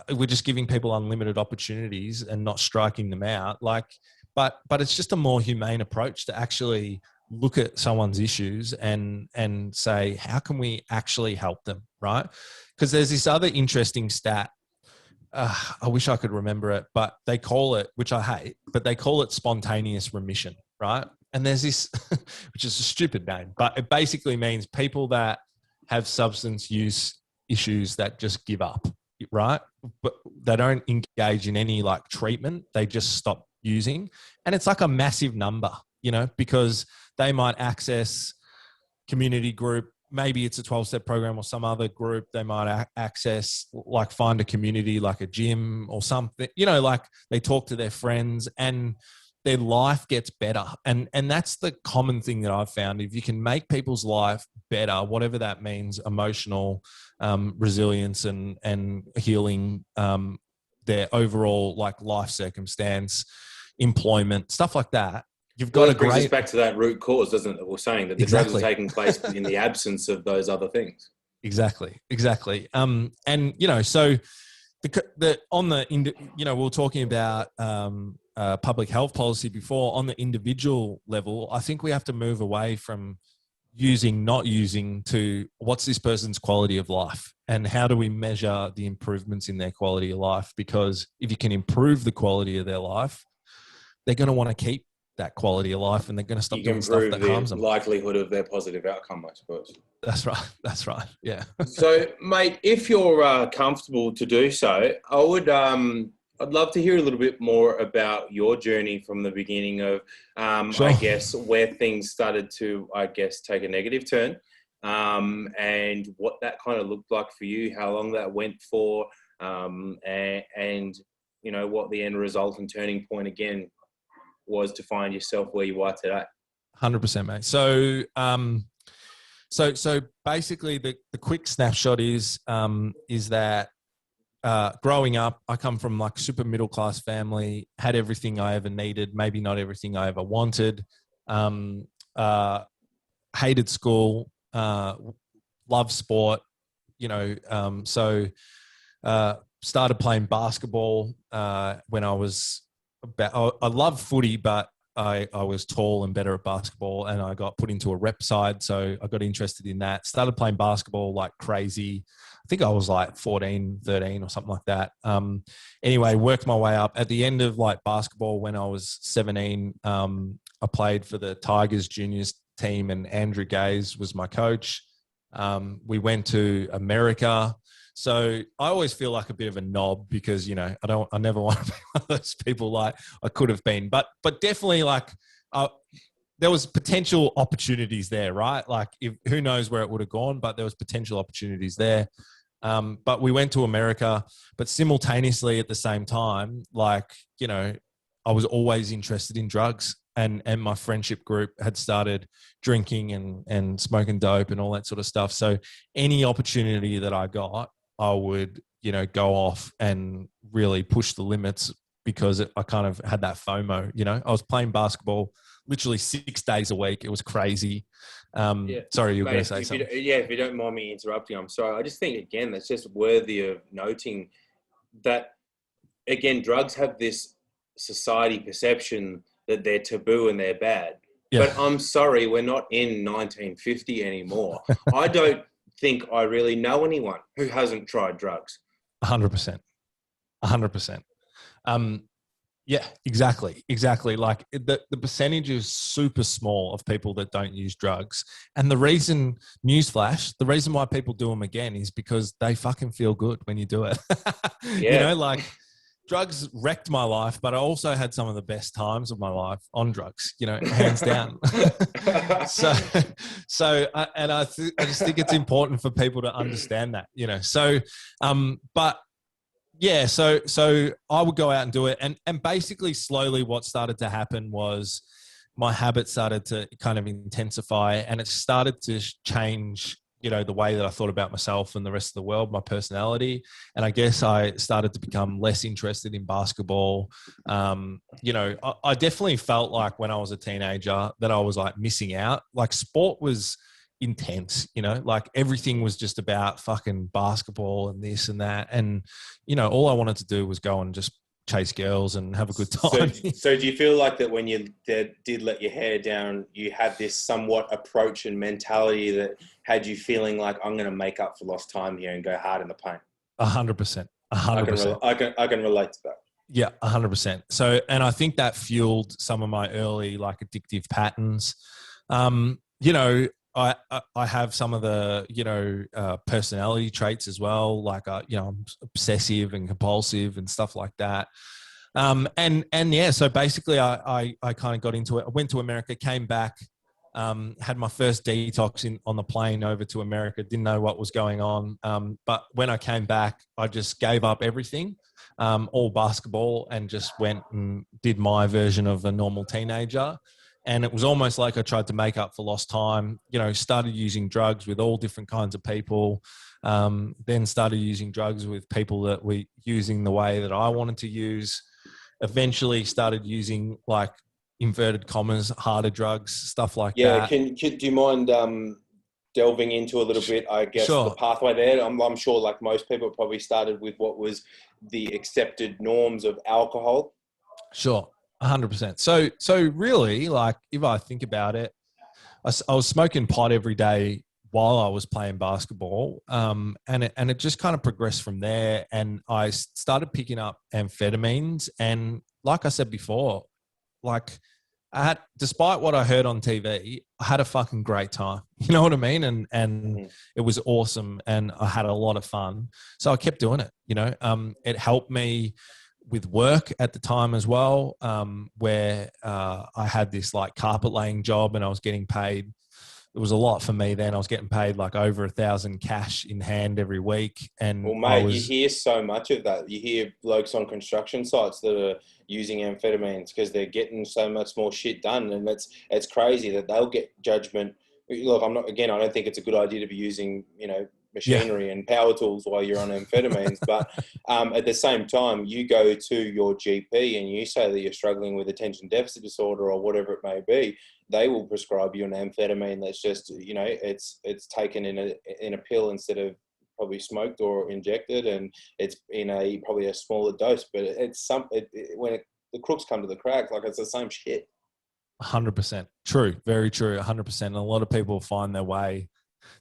we're just giving people unlimited opportunities and not striking them out. Like, but it's just a more humane approach to actually look at someone's issues and say, how can we actually help them, right? Because there's this other interesting stat. I wish I could remember it, but they call it, which I hate, but they call it spontaneous remission, right? And there's this, which is a stupid name, but it basically means people that have substance use issues that just give up, right? But they don't engage in any like treatment. They just stop using. And it's like a massive number, you know, because they might access community group. Maybe it's a 12-step program or some other group. They might access, like, find a community like a gym or something, you know, like they talk to their friends and their life gets better. And that's the common thing that I've found. If you can make people's life better, whatever that means, emotional resilience and healing, their overall like life circumstance, employment, stuff like that. You've got brings us back to that root cause, doesn't it? That we're saying that the drugs are taking place in the absence of those other things. Exactly. And, you know, so you know, we were talking about public health policy before. On the individual level, I think we have to move away from not using to what's this person's quality of life and how do we measure the improvements in their quality of life? Because if you can improve the quality of their life, they're going to want to keep that quality of life and they're going to stop doing stuff that harms them. Likelihood of their positive outcome, I suppose. That's right. Yeah. So, mate, if you're comfortable to do so, I'd love to hear a little bit more about your journey from the beginning of, Sure. I guess, where things started to, I guess, take a negative turn, and what that kind of looked like for you, how long that went for, and you know, what the end result and turning point again was to find yourself where you are today. 100%, mate. So basically the quick snapshot is that growing up, I come from like super middle class family, had everything I ever needed, maybe not everything I ever wanted, hated school, loved sport, you know, started playing basketball when I was I love footy, but I was tall and better at basketball, and I got put into a rep side. So I got interested in that. Started playing basketball like crazy. I think I was like 14, 13 or something like that. Anyway, worked my way up. At the end of like basketball, when I was 17, I played for the Tigers juniors team, and Andrew Gaze was my coach. We went to America. So I always feel like a bit of a knob because, you know, I never want to be one of those people like I could have been, but definitely like there was potential opportunities there, right? Like who knows where it would have gone, but there was potential opportunities there. But we went to America, but simultaneously at the same time, like, you know, I was always interested in drugs, and my friendship group had started drinking and smoking dope and all that sort of stuff. So any opportunity that I got, I would, you know, go off and really push the limits because I kind of had that FOMO, you know. I was playing basketball literally 6 days a week. It was crazy. Sorry, you were going to say something. If you don't mind me interrupting, I'm sorry. I just think, again, that's just worthy of noting that, again, drugs have this society perception that they're taboo and they're bad. Yeah. But I'm sorry, we're not in 1950 anymore. I don't think I really know anyone who hasn't tried drugs. 100%. 100%. Yeah, exactly. Like the percentage is super small of people that don't use drugs. And the reason, newsflash, the reason why people do them again is because they fucking feel good when you do it. Yeah. You know, like drugs wrecked my life, but I also had some of the best times of my life on drugs, you know, hands down. I just think it's important for people to understand that, you know. So, but yeah, so I would go out and do it. And basically slowly what started to happen was my habit started to kind of intensify, and it started to change, you know, the way that I thought about myself and the rest of the world, my personality. And I guess I started to become less interested in basketball. You know, I definitely felt like when I was a teenager that I was like missing out. Like sport was intense, you know, like everything was just about fucking basketball and this and that. And, you know, all I wanted to do was go and just chase girls and have a good time. So do you feel like that when you did let your hair down, you had this somewhat approach and mentality that had you feeling like, I'm going to make up for lost time here and go hard in the paint? 100%. 100%. I can relate to that. Yeah, 100%. So, and I think that fueled some of my early like addictive patterns. You know, I have some of the, you know, personality traits as well. Like, you know, I'm obsessive and compulsive and stuff like that. And yeah, so basically I kind of got into it. I went to America, came back, had my first detox on the plane over to America, didn't know what was going on. But when I came back, I just gave up everything, all basketball, and just went and did my version of a normal teenager. And it was almost like I tried to make up for lost time, you know, started using drugs with all different kinds of people, then started using drugs with people that were using the way that I wanted to use, eventually started using like inverted commas, harder drugs, stuff like that. Yeah, do you mind delving into a little bit, I guess, sure, the pathway there? I'm sure like most people probably started with what was the accepted norms of alcohol. Sure. 100%. So really, like, if I think about it, I was smoking pot every day while I was playing basketball, and it just kind of progressed from there. And I started picking up amphetamines, and like I said before, like despite what I heard on TV, I had a fucking great time. You know what I mean? And it was awesome, and I had a lot of fun. So I kept doing it. You know, it helped me with work at the time as well, where I had this like carpet laying job, and I was getting paid. It was a lot for me then. I was getting paid like over 1,000 cash in hand every week. And well, mate, you hear so much of that. You hear blokes on construction sites that are using amphetamines because they're getting so much more shit done. And it's crazy that they'll get judgment. Look, I don't think it's a good idea to be using, you know, machinery and power tools while you're on amphetamines. But at the same time, you go to your GP and you say that you're struggling with attention deficit disorder or whatever it may be, they will prescribe you an amphetamine that's just, you know, it's taken in a pill instead of probably smoked or injected, and it's in probably a smaller dose. But it's when the crooks come to the crack, like it's the same shit. 100%. True. Very true. 100%. And a lot of people find their way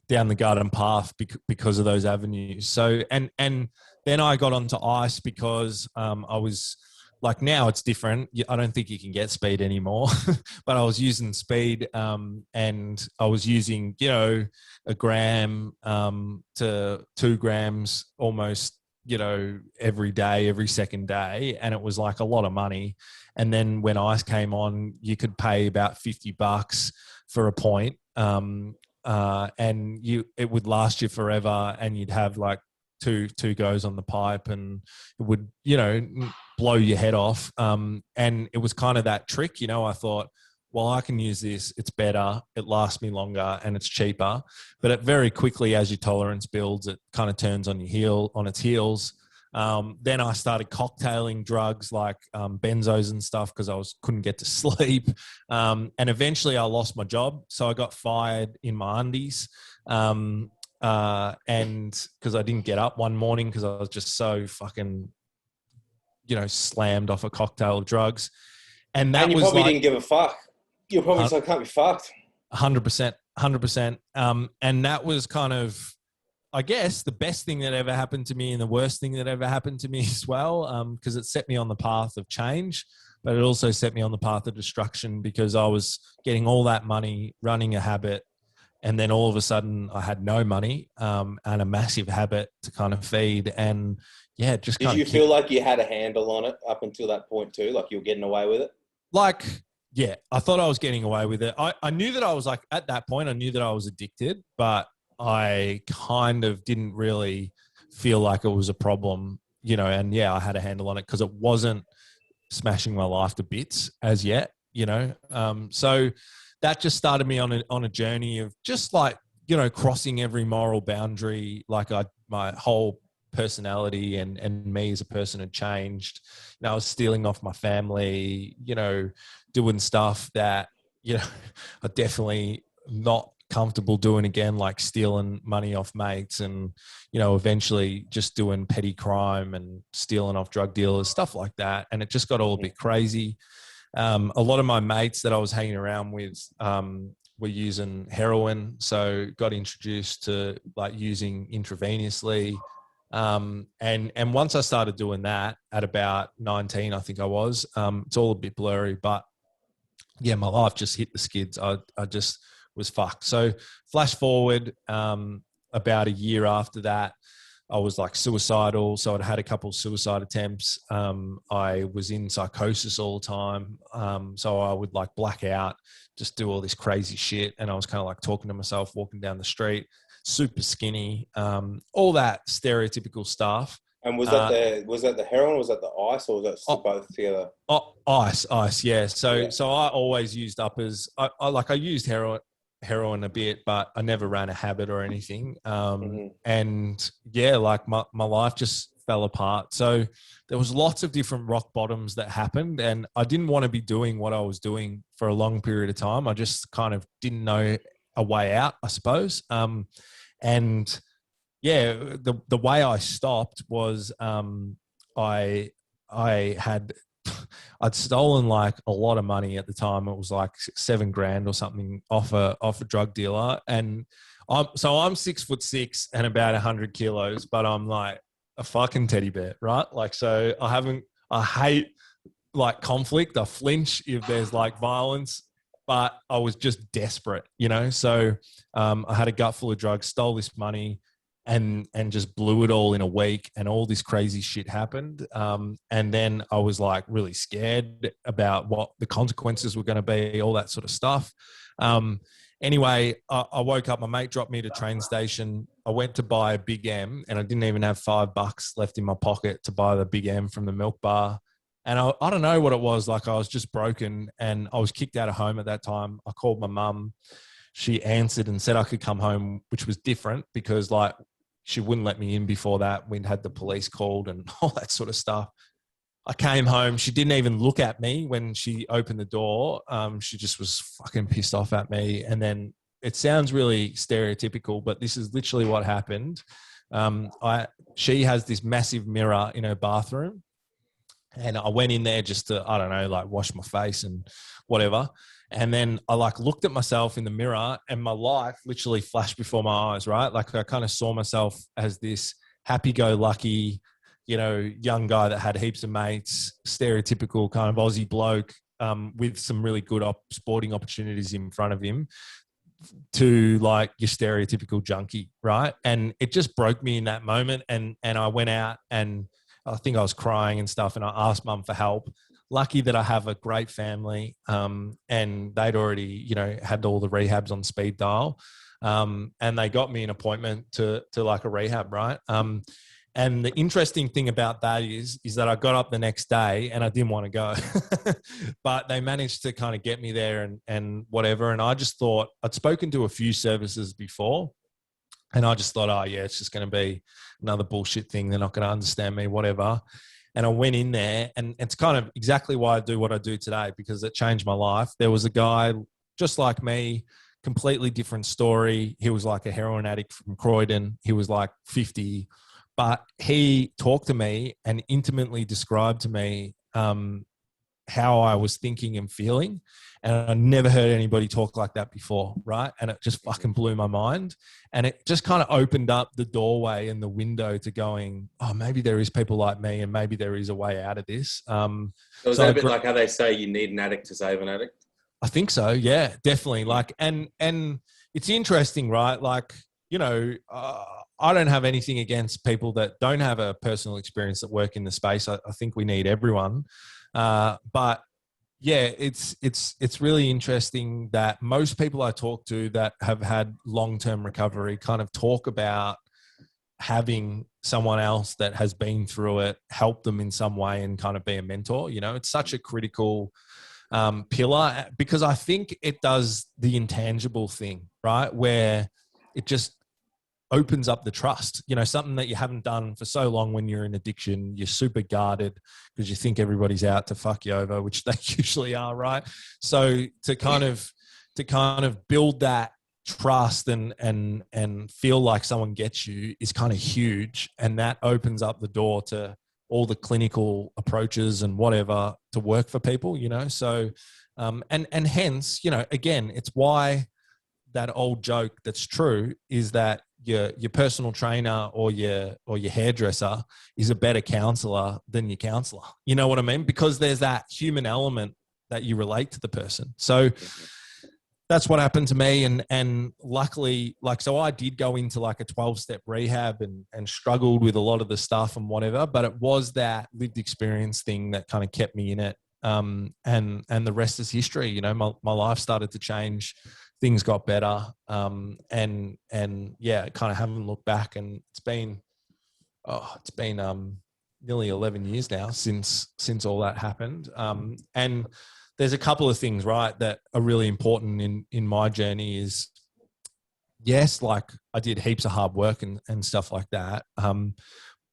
down the garden path because of those avenues. So, and then I got onto ice because I was like, now it's different. I don't think you can get speed anymore, but I was using speed and I was using, you know, a gram to 2 grams almost, you know, every day, every second day. And it was like a lot of money. And then when ice came on, you could pay about $50 for a point. And it would last you forever, and you'd have like two goes on the pipe, and it would, you know, blow your head off. And it was kind of that trick, you know. I thought, well, I can use this, it's better, it lasts me longer, and it's cheaper. But it very quickly, as your tolerance builds, it kind of turns on its heels. Then I started cocktailing drugs like benzos and stuff because I couldn't get to sleep. And eventually I lost my job. So I got fired in my undies. And because I didn't get up one morning because I was just so fucking, you know, slammed off a cocktail of drugs. And that you was probably like, didn't give a fuck. You're probably so can't be fucked. 100%. And that was kind of, I guess, the best thing that ever happened to me and the worst thing that ever happened to me as well, because it set me on the path of change, but it also set me on the path of destruction because I was getting all that money, running a habit, and then all of a sudden I had no money and a massive habit to kind of feed. And yeah, just kind of... Did you feel like you had a handle on it up until that point too? Like you were getting away with it? Like, yeah, I thought I was getting away with it. I knew that I was like, at that point, I knew that I was addicted, but I kind of didn't really feel like it was a problem, you know. And yeah, I had a handle on it because it wasn't smashing my life to bits as yet, you know. So that just started me on a journey of just like, you know, crossing every moral boundary. Like my whole personality and me as a person had changed. You know, I was stealing off my family, you know, doing stuff that, you know, I definitely not comfortable doing again, like stealing money off mates and, you know, eventually just doing petty crime and stealing off drug dealers, stuff like that. And it just got all a bit crazy. A lot of my mates that I was hanging around with were using heroin. So got introduced to like using intravenously. And once I started doing that at about 19, I think I was, it's all a bit blurry, but yeah, my life just hit the skids. I just was fucked. So flash forward, about a year after that, I was like suicidal. So I'd had a couple of suicide attempts. I was in psychosis all the time. So I would like black out, just do all this crazy shit. And I was kind of like talking to myself, walking down the street, super skinny, all that stereotypical stuff. And was that the heroin, or was that the ice, or was that both together? Ice, yeah. So Yeah. so I always used uppers. I used heroin a bit, but I never ran a habit or anything. And yeah, like my life just fell apart. So there was lots of different rock bottoms that happened, and I didn't want to be doing what I was doing for a long period of time. I just kind of didn't know a way out, I suppose. And yeah, the way I stopped was I'd stolen like a lot of money at the time. It was like $7,000 or something off a drug dealer. And I'm 6'6" and about 100 kilos, but I'm like a fucking teddy bear, right? Like, so I hate like conflict. I flinch if there's like violence, but I was just desperate, you know? So I had a gut full of drugs, stole this money, and just blew it all in a week, and all this crazy shit happened. And then I was like really scared about what the consequences were going to be, all that sort of stuff. Anyway, I woke up, my mate dropped me to the train station. I went to buy a Big M, and I didn't even have $5 left in my pocket to buy the Big M from the milk bar. And I don't know what it was. Like, I was just broken, and I was kicked out of home at that time. I called my mum. She answered and said I could come home, which was different because like she wouldn't let me in before that. We'd had the police called and all that sort of stuff. I came home. She didn't even look at me when she opened the door. She just was fucking pissed off at me. And then it sounds really stereotypical, but this is literally what happened. She has this massive mirror in her bathroom, And I went in there just to, I don't know, like wash my face and whatever. And then I like looked at myself in the mirror and my life literally flashed before my eyes, right? Like I kind of saw myself as this happy-go-lucky, you know, young guy that had heaps of mates, stereotypical kind of Aussie bloke, with some really good sporting opportunities in front of him, to like your stereotypical junkie, right? And it just broke me in that moment. And I went out and I think I was crying and stuff, and I asked mum for help. Lucky that I have a great family, and they'd already, you know, had all the rehabs on speed dial, and they got me an appointment to like a rehab, right? And the interesting thing about that is that I got up the next day and I didn't want to go, but they managed to kind of get me there and whatever. And I just thought, I'd spoken to a few services before, and I just thought, oh yeah, it's just going to be another bullshit thing. They're not going to understand me, whatever. And I went in there, and it's kind of exactly why I do what I do today, because it changed my life. There was a guy just like me, completely different story. He was like a heroin addict from Croydon. He was like 50, but he talked to me and intimately described to me how I was thinking and feeling. And I never heard anybody talk like that before, right? And it just fucking blew my mind. And it just kind of opened up the doorway and the window to going, oh, maybe there is people like me, and maybe there is a way out of this. So is that a bit like how they say you need an addict to save an addict? I think so. Yeah, definitely. Like, and it's interesting, right? Like, you know, I don't have anything against people that don't have a personal experience that work in the space. I think we need everyone. But yeah, it's really interesting that most people I talk to that have had long-term recovery kind of talk about having someone else that has been through it help them in some way and kind of be a mentor. You know, it's such a critical pillar, because I think it does the intangible thing, right? Where it just opens up the trust, you know, something that you haven't done for so long. When you're in addiction, you're super guarded because you think everybody's out to fuck you over, which they usually are, right? So to kind of build that trust and feel like someone gets you is kind of huge. And that opens up the door to all the clinical approaches and whatever to work for people, you know? So, and hence, you know, again, it's why that old joke that's true is that your personal trainer or your hairdresser is a better counselor than your counselor. You know what I mean? Because there's that human element that you relate to the person. So that's what happened to me. And luckily, like, so I did go into like a 12-step rehab and struggled with a lot of the stuff and whatever, but it was that lived experience thing that kind of kept me in it. And the rest is history. You know, my life started to change. Things got better. And yeah, kind of haven't looked back, and it's been nearly 11 years now since all that happened. And there's a couple of things, right, that are really important in my journey is, yes, like I did heaps of hard work and stuff like that.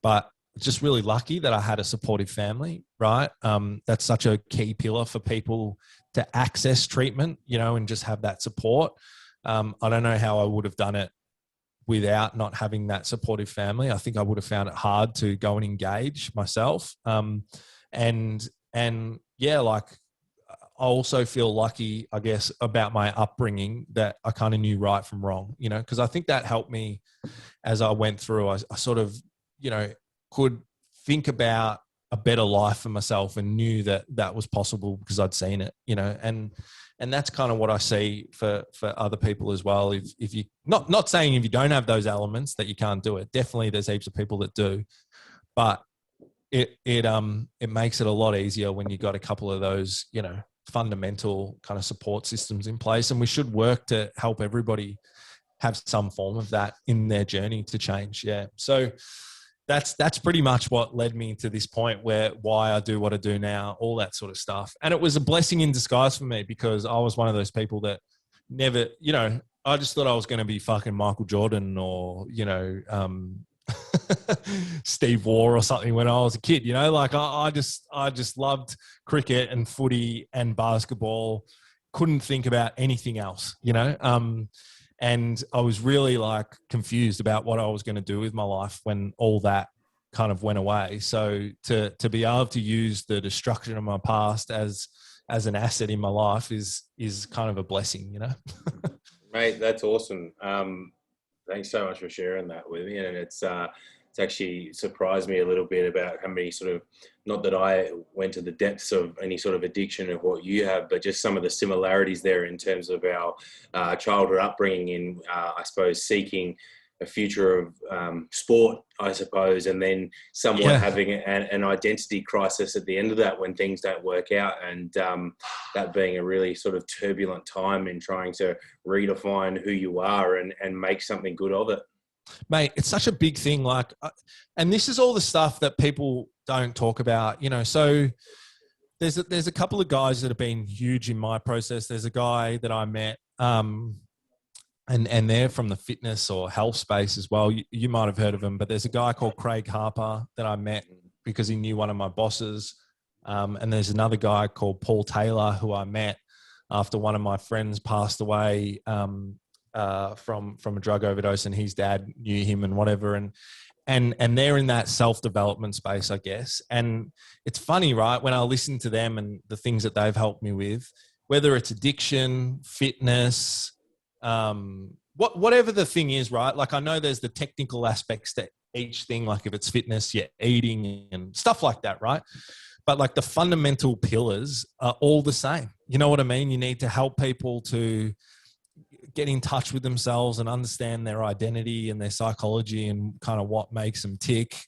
But just really lucky that I had a supportive family, right? That's such a key pillar for people to access treatment, you know, and just have that support. I don't know how I would have done it without not having that supportive family. I think I would have found it hard to go and engage myself. And yeah, like I also feel lucky, I guess, about my upbringing, that I kind of knew right from wrong, you know, because I think that helped me as I went through. I sort of, you know, could think about a better life for myself and knew that was possible because I'd seen it, you know, and that's kind of what I see for other people as well. If you not saying if you don't have those elements that you can't do it. Definitely there's heaps of people that do, but it makes it a lot easier when you got a couple of those, you know, fundamental kind of support systems in place. And we should work to help everybody have some form of that in their journey to change. Yeah. So that's pretty much what led me to this point why I do what I do now, all that sort of stuff. And it was a blessing in disguise for me, because I was one of those people that never, you know, I just thought I was going to be fucking Michael Jordan or, you know, Steve Waugh or something when I was a kid, you know, like I just loved cricket and footy and basketball. Couldn't think about anything else, you know? And I was really like confused about what I was going to do with my life when all that kind of went away. So to be able to use the destruction of my past as an asset in my life is kind of a blessing, you know. Mate, that's awesome. Thanks so much for sharing that with me. And it's actually surprised me a little bit about how many sort of, not that I went to the depths of any sort of addiction of what you have, but just some of the similarities there in terms of our childhood upbringing in, I suppose, seeking a future of sport, I suppose, and then somewhat having an identity crisis at the end of that when things don't work out, and that being a really sort of turbulent time in trying to redefine who you are and make something good of it. Mate, it's such a big thing. Like, and this is all the stuff that people don't talk about, you know. So there's a couple of guys that have been huge in my process. There's a guy that I met, and they're from the fitness or health space as well. You might have heard of him, but there's a guy called Craig Harper that I met because he knew one of my bosses. And there's another guy called Paul Taylor who I met after one of my friends passed away from a drug overdose, and his dad knew him and whatever. And they're in that self-development space, I guess. And it's funny, right? When I listen to them and the things that they've helped me with, whether it's addiction, fitness, whatever the thing is, right? Like, I know there's the technical aspects to each thing, like if it's fitness, eating and stuff like that, right? But like the fundamental pillars are all the same. You know what I mean? You need to help people to get in touch with themselves and understand their identity and their psychology and kind of what makes them tick.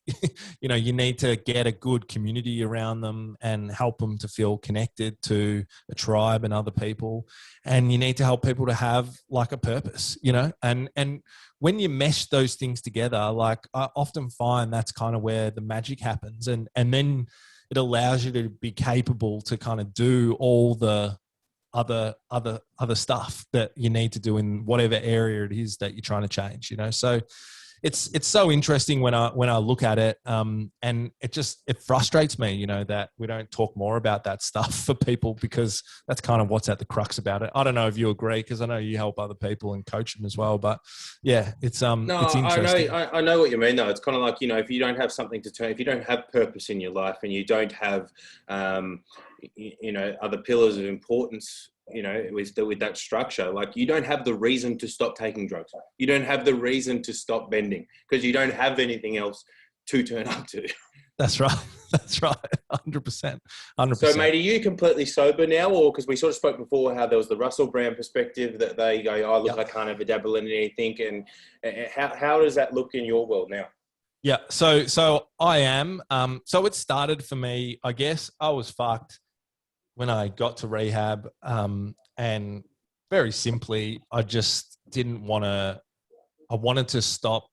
You know, you need to get a good community around them and help them to feel connected to a tribe and other people. And you need to help people to have like a purpose, you know, and when you mesh those things together, like I often find that's kind of where the magic happens. And then it allows you to be capable to kind of do all the other stuff that you need to do in whatever area it is that you're trying to change, you know? So it's so interesting when I look at it. And it frustrates me, you know, that we don't talk more about that stuff for people, because that's kind of what's at the crux about it. I don't know if you agree, because I know you help other people and coach them as well, but yeah, it's interesting. I know what you mean though. It's kind of like, you know, if you don't have something to turn, if you don't have purpose in your life and you don't have, you know, other pillars of importance, you know, with that structure, like you don't have the reason to stop taking drugs. You don't have the reason to stop bending, because you don't have anything else to turn up to. That's right. That's right. 100%. So, mate, are you completely sober now? Or, because we sort of spoke before how there was the Russell Brand perspective that they go, oh, look, I can't ever dabble in anything. And how does that look in your world now? Yeah. So I am. So it started for me, I guess I was fucked when I got to rehab, and very simply, I just didn't want to, I wanted to stop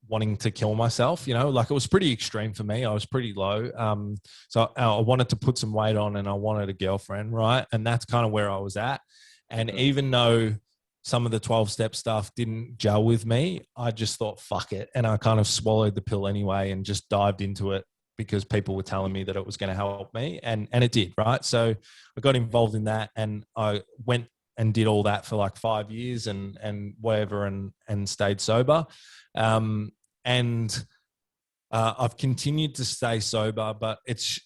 wanting to kill myself, you know, like it was pretty extreme for me. I was pretty low. So I wanted to put some weight on and I wanted a girlfriend, right? And that's kind of where I was at. And even though some of the 12-step stuff didn't gel with me, I just thought, fuck it. And I kind of swallowed the pill anyway and just dived into it, because people were telling me that it was going to help me, and it did, right? So I got involved in that, and I went and did all that for like 5 years and whatever, and stayed sober. I've continued to stay sober, but it's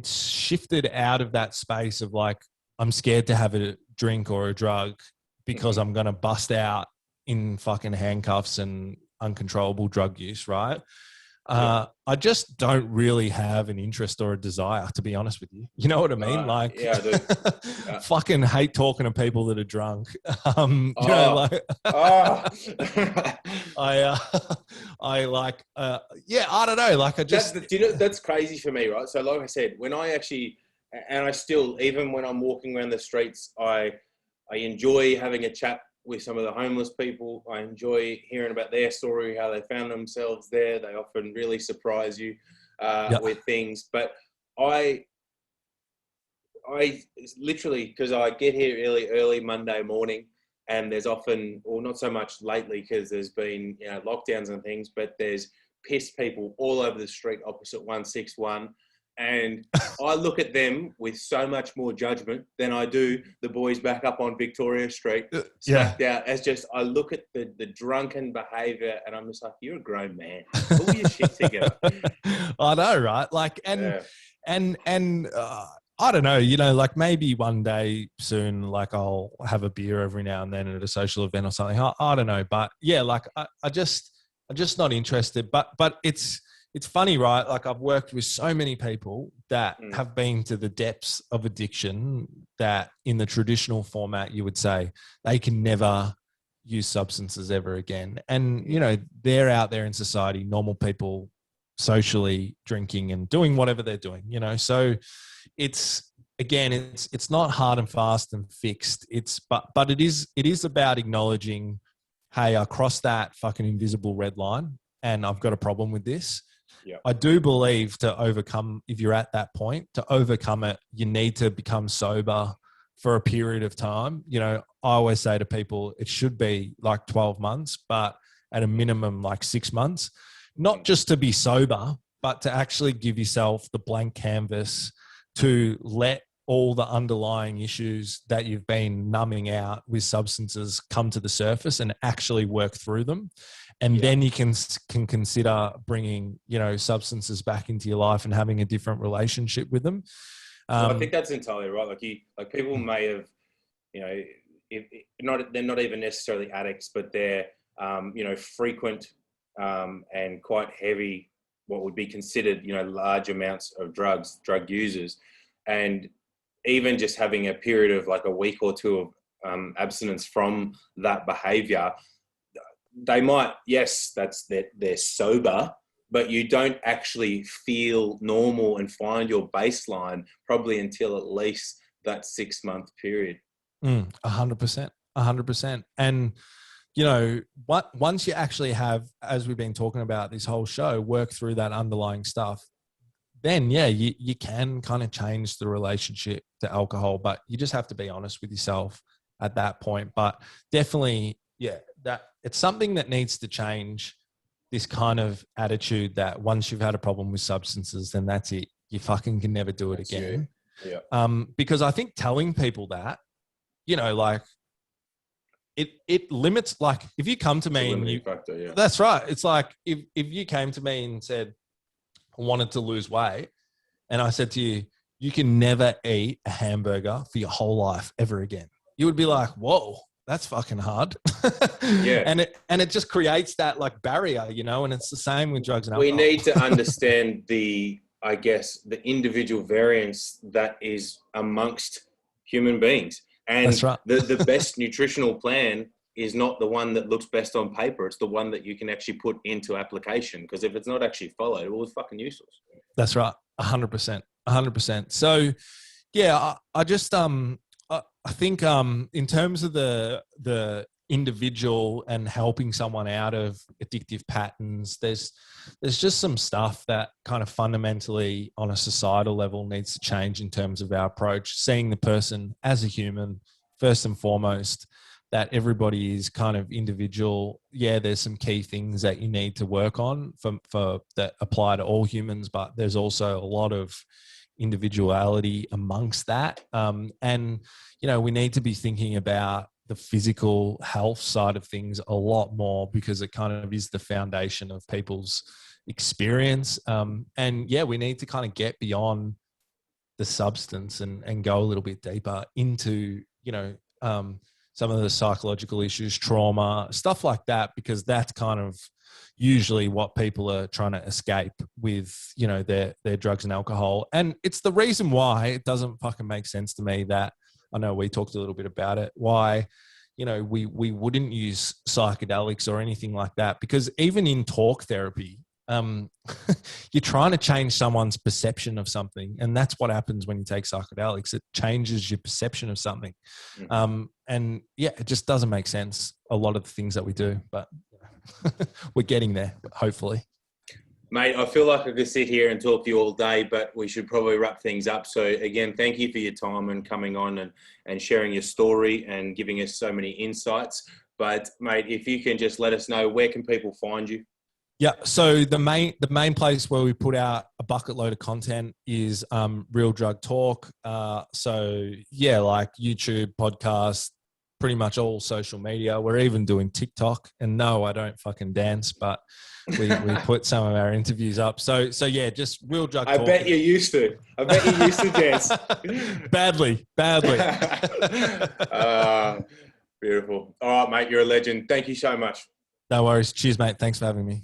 shifted out of that space of like, I'm scared to have a drink or a drug because I'm going to bust out in fucking handcuffs and uncontrollable drug use, right? I just don't really have an interest or a desire, to be honest with you. You know what I mean? Like, yeah, I do. Fucking hate talking to people that are drunk. You know, like, I like, yeah, I don't know. Like, I just, that's crazy for me, right? So, like I said, when I actually, and I still, even when I'm walking around the streets, I enjoy having a chat with some of the homeless people. I enjoy hearing about their story, how they found themselves there. They often really surprise you with things. But I literally, because I get here early Monday morning, and there's often, or not so much lately, because there's been, you know, lockdowns and things, but there's pissed people all over the street opposite 161. And I look at them with so much more judgment than I do the boys back up on Victoria Street, smacked out. As just, I look at the drunken behaviour and I'm just like, you're a grown man. Pull your shit together. I know, right? Like, and I don't know, you know, like maybe one day soon, like I'll have a beer every now and then at a social event or something. I don't know, but yeah, like I'm just not interested. But it's funny, right? Like I've worked with so many people that have been to the depths of addiction that in the traditional format, you would say they can never use substances ever again. And, you know, they're out there in society, normal people socially drinking and doing whatever they're doing, you know? So it's, again, it's not hard and fast and fixed. But it is about acknowledging, hey, I crossed that fucking invisible red line and I've got a problem with this. Yep. I do believe to overcome, if you're at that point, to overcome it, you need to become sober for a period of time. You know, I always say to people, it should be like 12 months, but at a minimum, like 6 months, not just to be sober, but to actually give yourself the blank canvas to let all the underlying issues that you've been numbing out with substances come to the surface and actually work through them. And then you can consider bringing, you know, substances back into your life and having a different relationship with them. Well, I think that's entirely right. Like people may have, you know, they're not even necessarily addicts, but they're, you know, frequent and quite heavy, what would be considered, you know, large amounts of drug users. And even just having a period of like a week or two of abstinence from that behavior, they might, yes, they're sober, but you don't actually feel normal and find your baseline probably until at least that 6 month period. 100%. And, you know, once you actually have, as we've been talking about this whole show, work through that underlying stuff, then you can kind of change the relationship to alcohol, but you just have to be honest with yourself at that point. But definitely, that it's something that needs to change, this kind of attitude that once you've had a problem with substances, then that's it. You fucking can never do it again. Yeah. Because I think telling people that, you know, like it limits, like if you come to me and factor, that's right. It's like if you came to me and said, I wanted to lose weight, and I said to you, you can never eat a hamburger for your whole life ever again. You would be like, whoa, that's fucking hard. Yeah. And it just creates that like barrier, you know, and it's the same with drugs and alcohol. We need to understand the individual variance that is amongst human beings. And that's right. the best nutritional plan is not the one that looks best on paper. It's the one that you can actually put into application. Because if it's not actually followed, well, it's fucking useless. That's right. 100%. So yeah, I just, I think in terms of the individual and helping someone out of addictive patterns, there's just some stuff that kind of fundamentally on a societal level needs to change in terms of our approach, seeing the person as a human first and foremost, that everybody is kind of individual. Yeah, there's some key things that you need to work on for that apply to all humans, but there's also a lot of individuality amongst that. And, you know, we need to be thinking about the physical health side of things a lot more, because it kind of is the foundation of people's experience. And yeah, we need to kind of get beyond the substance and go a little bit deeper into, you know, some of the psychological issues, trauma, stuff like that, because that's kind of usually what people are trying to escape with, you know, their drugs and alcohol. And it's the reason why it doesn't fucking make sense to me that, I know we talked a little bit about it, why, you know, we wouldn't use psychedelics or anything like that, because even in talk therapy, you're trying to change someone's perception of something. And that's what happens when you take psychedelics. It changes your perception of something. And yeah, it just doesn't make sense, a lot of the things that we do, but we're getting there, hopefully. Mate, I feel like I could sit here and talk to you all day, but we should probably wrap things up. So again, thank you for your time and coming on and sharing your story and giving us so many insights. But mate, if you can just let us know, where can people find you? Yeah. So the main place where we put out a bucket load of content is Real Drug Talk. So yeah, like YouTube, podcast, pretty much all social media. We're even doing TikTok. And no, I don't fucking dance, but we put some of our interviews up. So yeah, just Real Drug Talk. I bet you used to. I bet you used to dance. Badly. Beautiful. All right, mate. You're a legend. Thank you so much. No worries. Cheers, mate. Thanks for having me.